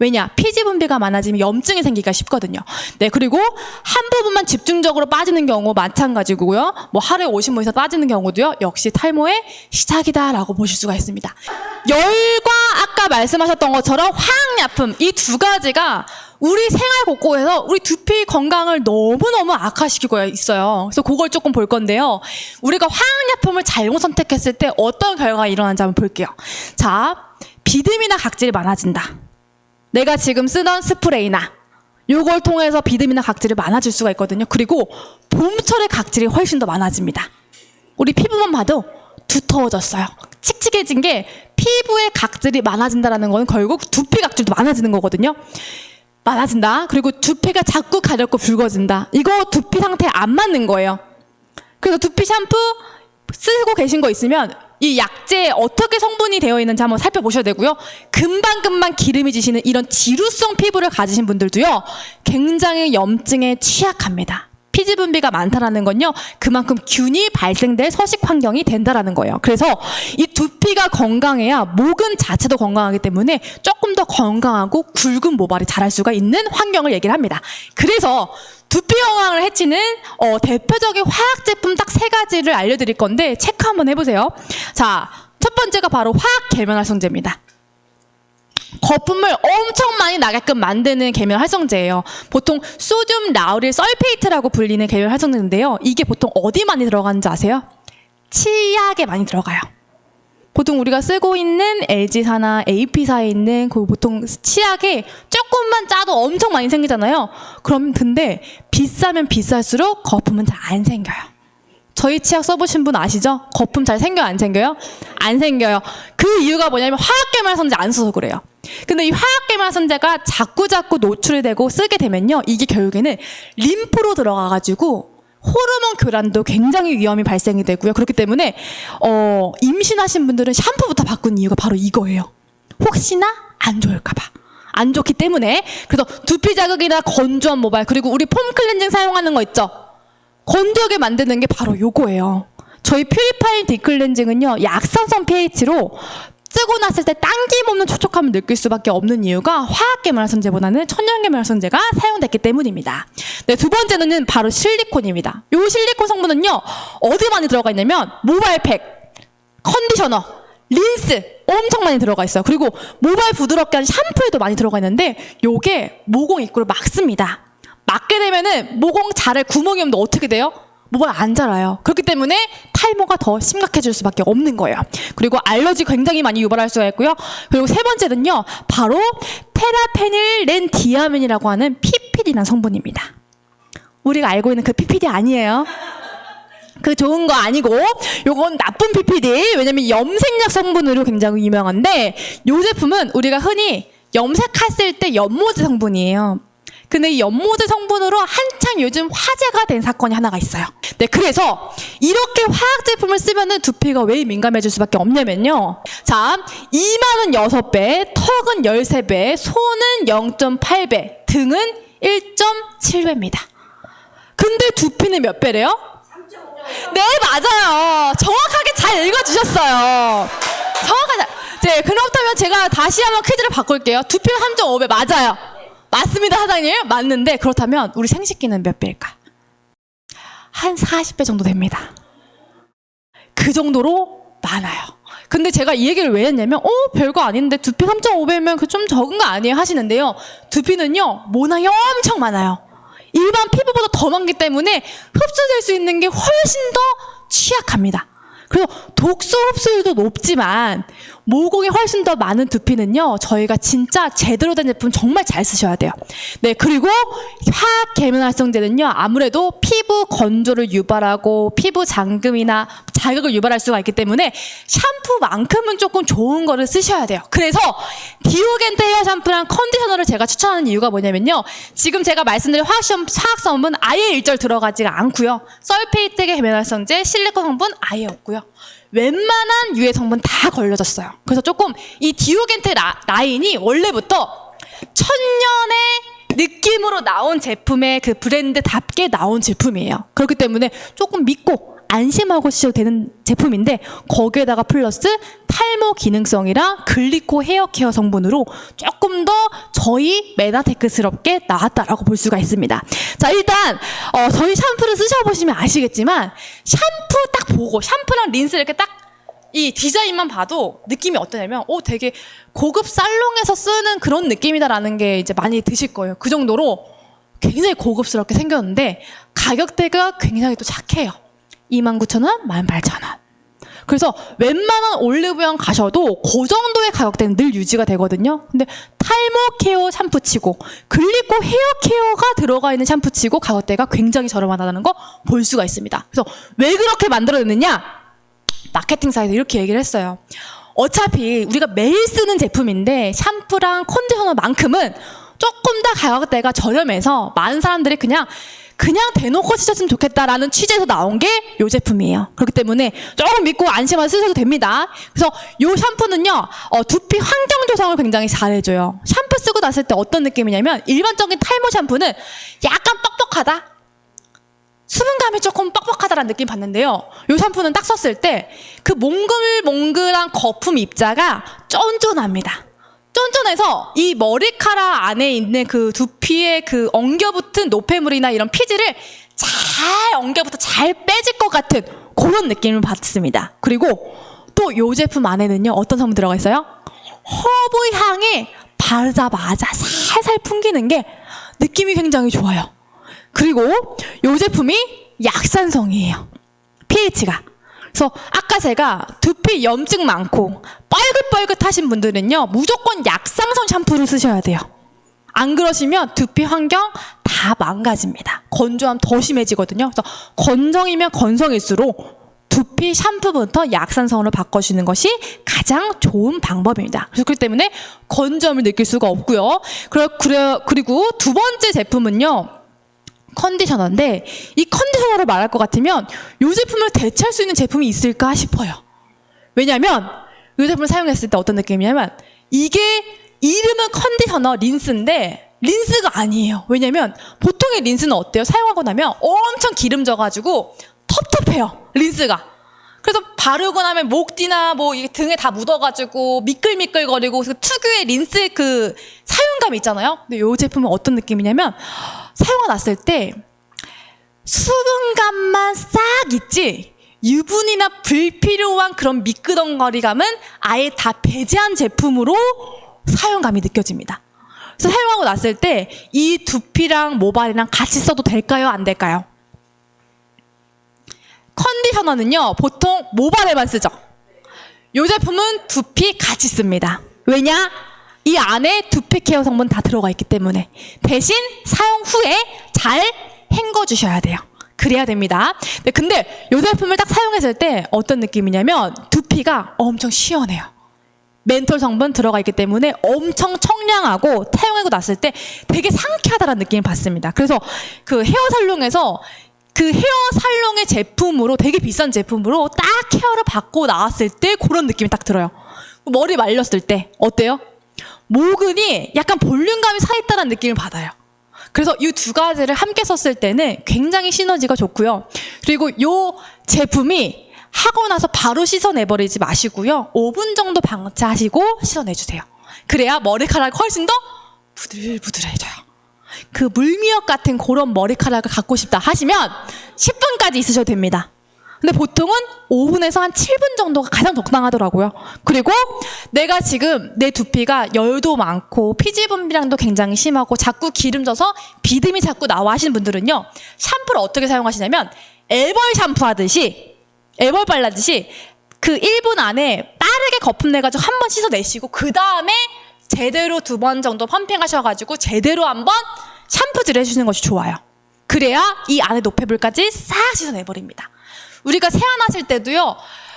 왜냐? 피지 분비가 많아지면 염증이 생기기가 쉽거든요. 네, 그리고 한 부분만 집중적으로 빠지는 경우 마찬가지고요. 뭐 하루에 50분 이상 빠지는 경우도요, 역시 탈모의 시작이다라고 보실 수가 있습니다. 열과 아까 말씀하셨던 것처럼 화학약품, 이 두 가지가 우리 생활 곳곳에서 우리 두피 건강을 너무너무 악화시키고 있어요. 그래서 그걸 조금 볼 건데요. 우리가 화학약품을 잘못 선택했을 때 어떤 결과가 일어나는지 한번 볼게요. 자, 비듬이나 각질이 많아진다. 내가 지금 쓰던 스프레이나 요걸 통해서 비듬이나 각질이 많아질 수가 있거든요. 그리고 봄철에 각질이 훨씬 더 많아집니다. 우리 피부만 봐도 두터워졌어요. 칙칙해진 게 피부에 각질이 많아진다는 건 결국 두피 각질도 많아지는 거거든요. 많아진다. 그리고 두피가 자꾸 가렵고 붉어진다. 이거 두피 상태에 안 맞는 거예요. 그래서 두피 샴푸 쓰고 계신 거 있으면 이 약재에 어떻게 성분이 되어 있는지 한번 살펴보셔야 되고요. 금방금방 기름이 지시는 이런 지루성 피부를 가지신 분들도요, 굉장히 염증에 취약합니다. 피지 분비가 많다라는 건요, 그만큼 균이 발생될 서식 환경이 된다라는 거예요. 그래서 이 두피가 건강해야 모근 자체도 건강하기 때문에 조금 더 건강하고 굵은 모발이 자랄 수가 있는 환경을 얘기를 합니다. 그래서 두피 건강을 해치는 대표적인 화학 제품 딱 3가지를 알려드릴 건데 체크 한번 해보세요. 자, 첫 번째가 바로 화학 계면 활성제입니다. 거품을 엄청 많이 나게끔 만드는 계면 활성제예요. 보통 소듐 라우릴 설페이트라고 불리는 계면 활성제인데요. 이게 보통 어디 많이 들어가는지 아세요? 치약에 많이 들어가요. 보통 우리가 쓰고 있는 LG사나 AP사에 있는 그 보통 치약에 조금만 짜도 엄청 많이 생기잖아요. 근데 비싸면 비쌀수록 거품은 잘 안 생겨요. 저희 치약 써보신 분 아시죠? 거품 잘 생겨요, 안 생겨요? 안 생겨요. 그 이유가 뭐냐면 화학계면 활성제 안 써서 그래요. 근데 이 화학계면 활성제가 자꾸 노출이 되고 쓰게 되면요, 이게 결국에는 림프로 들어가가지고 호르몬 교란도 굉장히 위험이 발생이 되고요. 그렇기 때문에 임신하신 분들은 샴푸부터 바꾼 이유가 바로 이거예요. 혹시나 안 좋을까봐. 안 좋기 때문에. 그래서 두피 자극이나 건조한 모발, 그리고 우리 폼 클렌징 사용하는 거 있죠? 건조하게 만드는 게 바로 요거예요. 저희 퓨리파인 딥클렌징은요, 약산성 pH로 쓰고 났을 때 당김 없는 촉촉함을 느낄 수밖에 없는 이유가 화학계면 활성제보다는 천연계면 활성제가 사용됐기 때문입니다. 네, 두 번째는 바로 실리콘입니다. 요 실리콘 성분은요, 어디 많이 들어가 있냐면 모발팩, 컨디셔너, 린스 엄청 많이 들어가 있어요. 그리고 모발 부드럽게 하는 샴푸에도 많이 들어가 있는데 요게 모공 입구를 막습니다. 막게 되면은 모공 자랄 구멍이 없는데 어떻게 돼요? 모발 안 자라요. 그렇기 때문에 탈모가 더 심각해질 수밖에 없는 거예요. 그리고 알러지 굉장히 많이 유발할 수가 있고요. 그리고 세 번째는요, 바로 테라페닐 렌디아민이라고 하는 PPD라는 성분입니다. 우리가 알고 있는 그 PPD 아니에요. 그 좋은 거 아니고 요건 나쁜 PPD. 왜냐면 염색약 성분으로 굉장히 유명한데 요 제품은 우리가 흔히 염색했을 때 연모제 성분이에요. 근데 이 연모제 성분으로 한창 요즘 화제가 된 사건이 하나가 있어요. 네, 그래서 이렇게 화학 제품을 쓰면은 두피가 왜 민감해질 수밖에 없냐면요. 자, 이마는 6배, 턱은 13배, 손은 0.8배, 등은 1.7배입니다. 근데 두피는 몇 배래요? 네, 맞아요. 정확하게 잘 읽어주셨어요. 정확하게. 네, 그렇다면 제가 다시 한번 퀴즈를 바꿀게요. 두피가 3.5배 맞아요. 맞습니다, 사장님. 맞는데 그렇다면 우리 생식기는 몇 배일까? 한 40배 정도 됩니다. 그 정도로 많아요. 근데 제가 이 얘기를 왜 했냐면 별거 아닌데 두피 3.5배면 그 좀 적은 거 아니에요 하시는데요. 두피는요, 모낭이 엄청 많아요. 일반 피부보다 더 많기 때문에 흡수될 수 있는 게 훨씬 더 취약합니다. 그래서 독소 흡수율도 높지만 모공이 훨씬 더 많은 두피는요, 저희가 진짜 제대로 된 제품 정말 잘 쓰셔야 돼요. 네, 그리고 화학 계면활성제는요, 아무래도 피부 건조를 유발하고 피부 잠금이나 자극을 유발할 수가 있기 때문에 샴푸만큼은 조금 좋은 거를 쓰셔야 돼요. 그래서 디오겐트 헤어 샴푸랑 컨디셔너를 제가 추천하는 이유가 뭐냐면요, 지금 제가 말씀드린 화학 성분 아예 일절 들어가지가 않고요, 설페이트 계면활성제, 실리콘 성분 아예 없고요, 웬만한 유해 성분 다 걸려졌어요. 그래서 조금 이 디오겐트 라인이 원래부터 천년의 느낌으로 나온 제품의 그 브랜드답게 나온 제품이에요. 그렇기 때문에 조금 믿고 안심하고 쓰셔도 되는 제품인데, 거기에다가 플러스 탈모 기능성이랑 글리코 헤어 케어 성분으로 조금 더 저희 메나테크스럽게 나왔다라고 볼 수가 있습니다. 자, 일단 저희 샴푸를 쓰셔보시면 아시겠지만 샴푸 딱 보고 샴푸랑 린스 이렇게 딱 이 디자인만 봐도 느낌이 어떠냐면 되게 고급 살롱에서 쓰는 그런 느낌이다라는 게 이제 많이 드실 거예요. 그 정도로 굉장히 고급스럽게 생겼는데 가격대가 굉장히 또 착해요. 29,000원, 18,000원. 그래서 웬만한 올리브영 가셔도 그 정도의 가격대는 늘 유지가 되거든요. 근데 탈모 케어 샴푸치고 글리코 헤어 케어가 들어가 있는 샴푸치고 가격대가 굉장히 저렴하다는 거 볼 수가 있습니다. 그래서 왜 그렇게 만들어냈느냐? 마케팅사에서 이렇게 얘기를 했어요. 어차피 우리가 매일 쓰는 제품인데 샴푸랑 컨디셔너만큼은 조금 더 가격대가 저렴해서 많은 사람들이 그냥 대놓고 쓰셨으면 좋겠다라는 취지에서 나온 게 이 제품이에요. 그렇기 때문에 조금 믿고 안심하고 쓰셔도 됩니다. 그래서 이 샴푸는요, 두피 환경 조성을 굉장히 잘해줘요. 샴푸 쓰고 났을 때 어떤 느낌이냐면, 일반적인 탈모 샴푸는 약간 뻑뻑하다, 수분감이 조금 뻑뻑하다라는 느낌 받는데요, 이 샴푸는 딱 썼을 때 그 몽글몽글한 거품 입자가 쫀쫀합니다. 쫀쫀해서 이 머리카락 안에 있는 그 두피에 그 엉겨붙은 노폐물이나 이런 피지를 잘 엉겨붙어 잘 빼질 것 같은 그런 느낌을 받습니다. 그리고 또 이 제품 안에는요, 어떤 성분 들어가 있어요? 허브 향이 바르자마자 살살 풍기는 게 느낌이 굉장히 좋아요. 그리고 이 제품이 약산성이에요. pH가. 그래서 아까 제가 두피 염증 많고 뻘긋뻘긋하신 분들은요, 무조건 약산성 샴푸를 쓰셔야 돼요. 안 그러시면 두피 환경 다 망가집니다. 건조함 더 심해지거든요. 그래서 건성이면 건성일수록 두피 샴푸부터 약산성으로 바꿔주는 것이 가장 좋은 방법입니다. 그렇기 때문에 건조함을 느낄 수가 없고요. 그리고 두 번째 제품은요, 컨디셔너인데, 이 컨디셔너를 말할 것 같으면 이 제품을 대체할 수 있는 제품이 있을까 싶어요. 왜냐면 이 제품을 사용했을 때 어떤 느낌이냐면, 이게 이름은 컨디셔너 린스인데 린스가 아니에요. 왜냐면 보통의 린스는 어때요? 사용하고 나면 엄청 기름져가지고 텁텁해요, 린스가. 그래서 바르고 나면 목뒤나 뭐 등에 다 묻어가지고 미끌미끌거리고 그 특유의 린스 그 사용감이 있잖아요. 근데 이 제품은 어떤 느낌이냐면, 사용하고 났을 때 수분감만 싹 있지 유분이나 불필요한 그런 미끄덩거리감은 아예 다 배제한 제품으로 사용감이 느껴집니다. 그래서 사용하고 났을 때 이 두피랑 모발이랑 같이 써도 될까요? 안 될까요? 컨디셔너는요, 보통 모발에만 쓰죠. 이 제품은 두피 같이 씁니다. 왜냐? 이 안에 두피 케어 성분 다 들어가 있기 때문에. 대신 사용 후에 잘 헹궈 주셔야 돼요. 그래야 됩니다. 네, 근데 이 제품을 딱 사용했을 때 어떤 느낌이냐면 두피가 엄청 시원해요. 멘톨 성분 들어가 있기 때문에 엄청 청량하고 사용하고 났을 때 되게 상쾌하다는 느낌을 받습니다. 그래서 그 헤어 살롱에서 그 헤어 살롱의 제품으로 되게 비싼 제품으로 딱 헤어를 받고 나왔을 때 그런 느낌이 딱 들어요. 머리 말렸을 때 어때요? 모근이 약간 볼륨감이 살아있다는 느낌을 받아요. 그래서 이 두 가지를 함께 썼을 때는 굉장히 시너지가 좋고요. 그리고 이 제품이 하고 나서 바로 씻어내버리지 마시고요. 5분 정도 방치하시고 씻어내주세요. 그래야 머리카락이 훨씬 더 부들부들해져요. 그 물미역 같은 그런 머리카락을 갖고 싶다 하시면 10분까지 있으셔도 됩니다. 근데 보통은 5분에서 한 7분 정도가 가장 적당하더라고요. 그리고 내가 지금 내 두피가 열도 많고 피지 분비량도 굉장히 심하고 자꾸 기름져서 비듬이 자꾸 나와 하시는 분들은요. 샴푸를 어떻게 사용하시냐면 애벌 샴푸 하듯이 애벌 발라듯이 그 1분 안에 빠르게 거품 내가지고 한 번 씻어내시고 그 다음에 제대로 2번 정도 펌핑하셔가지고 제대로 한번 샴푸질을 해주시는 것이 좋아요. 그래야 이 안에 노폐물까지 싹 씻어내버립니다. 우리가 세안하실 때도요.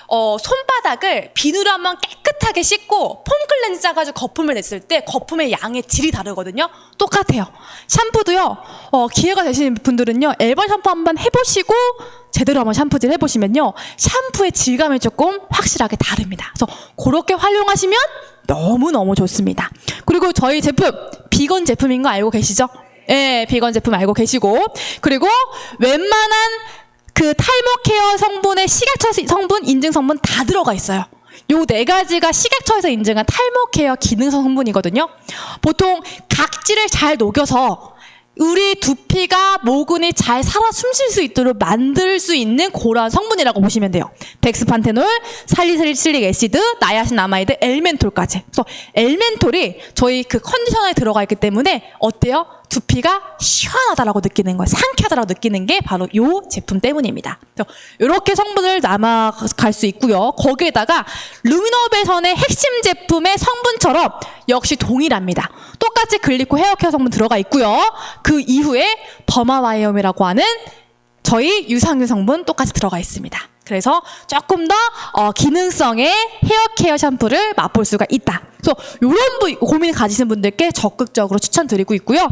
손바닥을 비누로 한번 깨끗하게 씻고 폼 클렌즈 짜가지고 거품을 냈을 때 거품의 양의 질이 다르거든요. 똑같아요. 샴푸도요. 기회가 되시는 분들은요. 애벌 샴푸 한번 해보시고 제대로 한번 샴푸질 해보시면요. 샴푸의 질감이 조금 확실하게 다릅니다. 그래서 그렇게 활용하시면 너무너무 좋습니다. 그리고 저희 제품 비건 제품인 거 알고 계시죠? 예, 비건 제품 알고 계시고 그리고 웬만한 그 탈모 케어 성분의 식약처 성분, 인증 성분 다 들어가 있어요. 요 4가지가 식약처에서 인증한 탈모 케어 기능성 성분이거든요. 보통 각질을 잘 녹여서 우리 두피가 모근이 잘 살아 숨쉴 수 있도록 만들 수 있는 그러한 성분이라고 보시면 돼요. 덱스판테놀, 살리실릭 애시드, 나야신아마이드, 엘멘톨까지. 그래서 엘멘톨이 저희 그 컨디셔너에 들어가 있기 때문에 어때요? 두피가 시원하다라고 느끼는 거예요. 상쾌하다라고 느끼는 게 바로 이 제품 때문입니다. 이렇게 성분을 남아갈 수 있고요. 거기에다가 루미노베이션의 핵심 제품의 성분처럼 역시 동일합니다. 똑같이 글리코 헤어케어 성분 들어가 있고요. 그 이후에 더마바이옴이라고 하는 저희 유산균 성분 똑같이 들어가 있습니다. 그래서 조금 더 기능성의 헤어케어 샴푸를 맛볼 수가 있다. 그래서 이런 고민 가지신 분들께 적극적으로 추천드리고 있고요.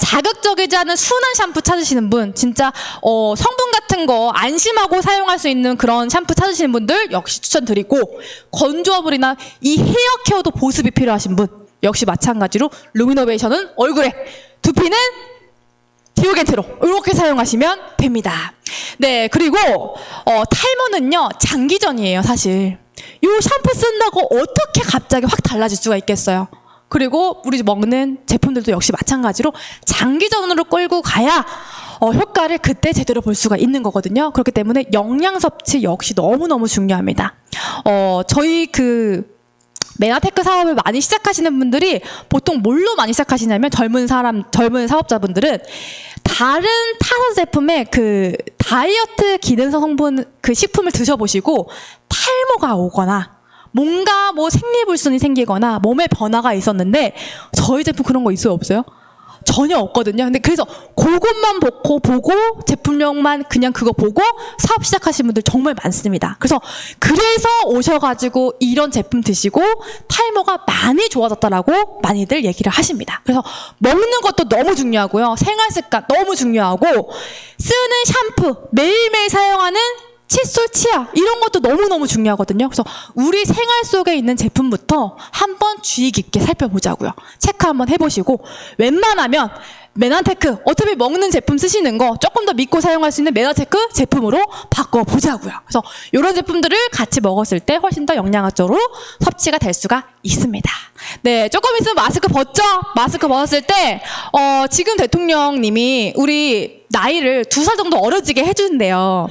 자극적이지 않은 순한 샴푸 찾으시는 분, 진짜 성분 같은 거 안심하고 사용할 수 있는 그런 샴푸 찾으시는 분들 역시 추천드리고, 건조화물이나 이 헤어 케어도 보습이 필요하신 분 역시 마찬가지로 루미노베이션은 얼굴에, 두피는 디오겐트로 이렇게 사용하시면 됩니다. 네, 그리고 탈모는요 장기전이에요. 사실 이 샴푸 쓴다고 어떻게 갑자기 확 달라질 수가 있겠어요. 그리고 우리 먹는 제품들도 역시 마찬가지로 장기전으로 끌고 가야 효과를 그때 제대로 볼 수가 있는 거거든요. 그렇기 때문에 영양 섭취 역시 너무너무 중요합니다. 저희 그 메나테크 사업을 많이 시작하시는 분들이 보통 뭘로 많이 시작하시냐면 젊은 사업자분들은 다른 타사 제품의 그 다이어트 기능성 성분 그 식품을 드셔보시고 탈모가 오거나 뭔가 뭐 생리불순이 생기거나 몸에 변화가 있었는데 저희 제품 그런 거 있어요, 없어요? 전혀 없거든요. 근데 그래서 그것만 보고 제품명만 그냥 그거 보고 사업 시작하신 분들 정말 많습니다. 그래서 오셔가지고 이런 제품 드시고 탈모가 많이 좋아졌다라고 많이들 얘기를 하십니다. 그래서 먹는 것도 너무 중요하고요. 생활 습관 너무 중요하고 쓰는 샴푸 매일매일 사용하는 칫솔, 치아 이런 것도 너무너무 중요하거든요. 그래서 우리 생활 속에 있는 제품부터 한번 주의 깊게 살펴보자고요. 체크 한번 해보시고 웬만하면 메나테크 어차피 먹는 제품 쓰시는 거 조금 더 믿고 사용할 수 있는 메나테크 제품으로 바꿔보자고요. 그래서 이런 제품들을 같이 먹었을 때 훨씬 더 영양학적으로 섭취가 될 수가 있습니다. 네, 조금 있으면 마스크 벗죠? 마스크 벗었을 때 지금 대통령님이 우리 나이를 2살 정도 어려지게 해주는데요.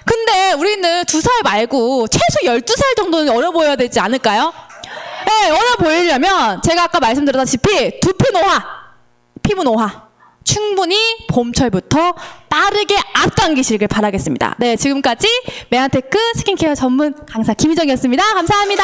근데 우리는 2살 말고 최소 12살 정도는 어려 보여야 되지 않을까요? 네, 어려 보이려면 제가 아까 말씀드렸다시피 두피 노화, 피부 노화 충분히 봄철부터 빠르게 앞당기시길 바라겠습니다. 네, 지금까지 메나테크 스킨케어 전문 강사 김희정이었습니다. 감사합니다.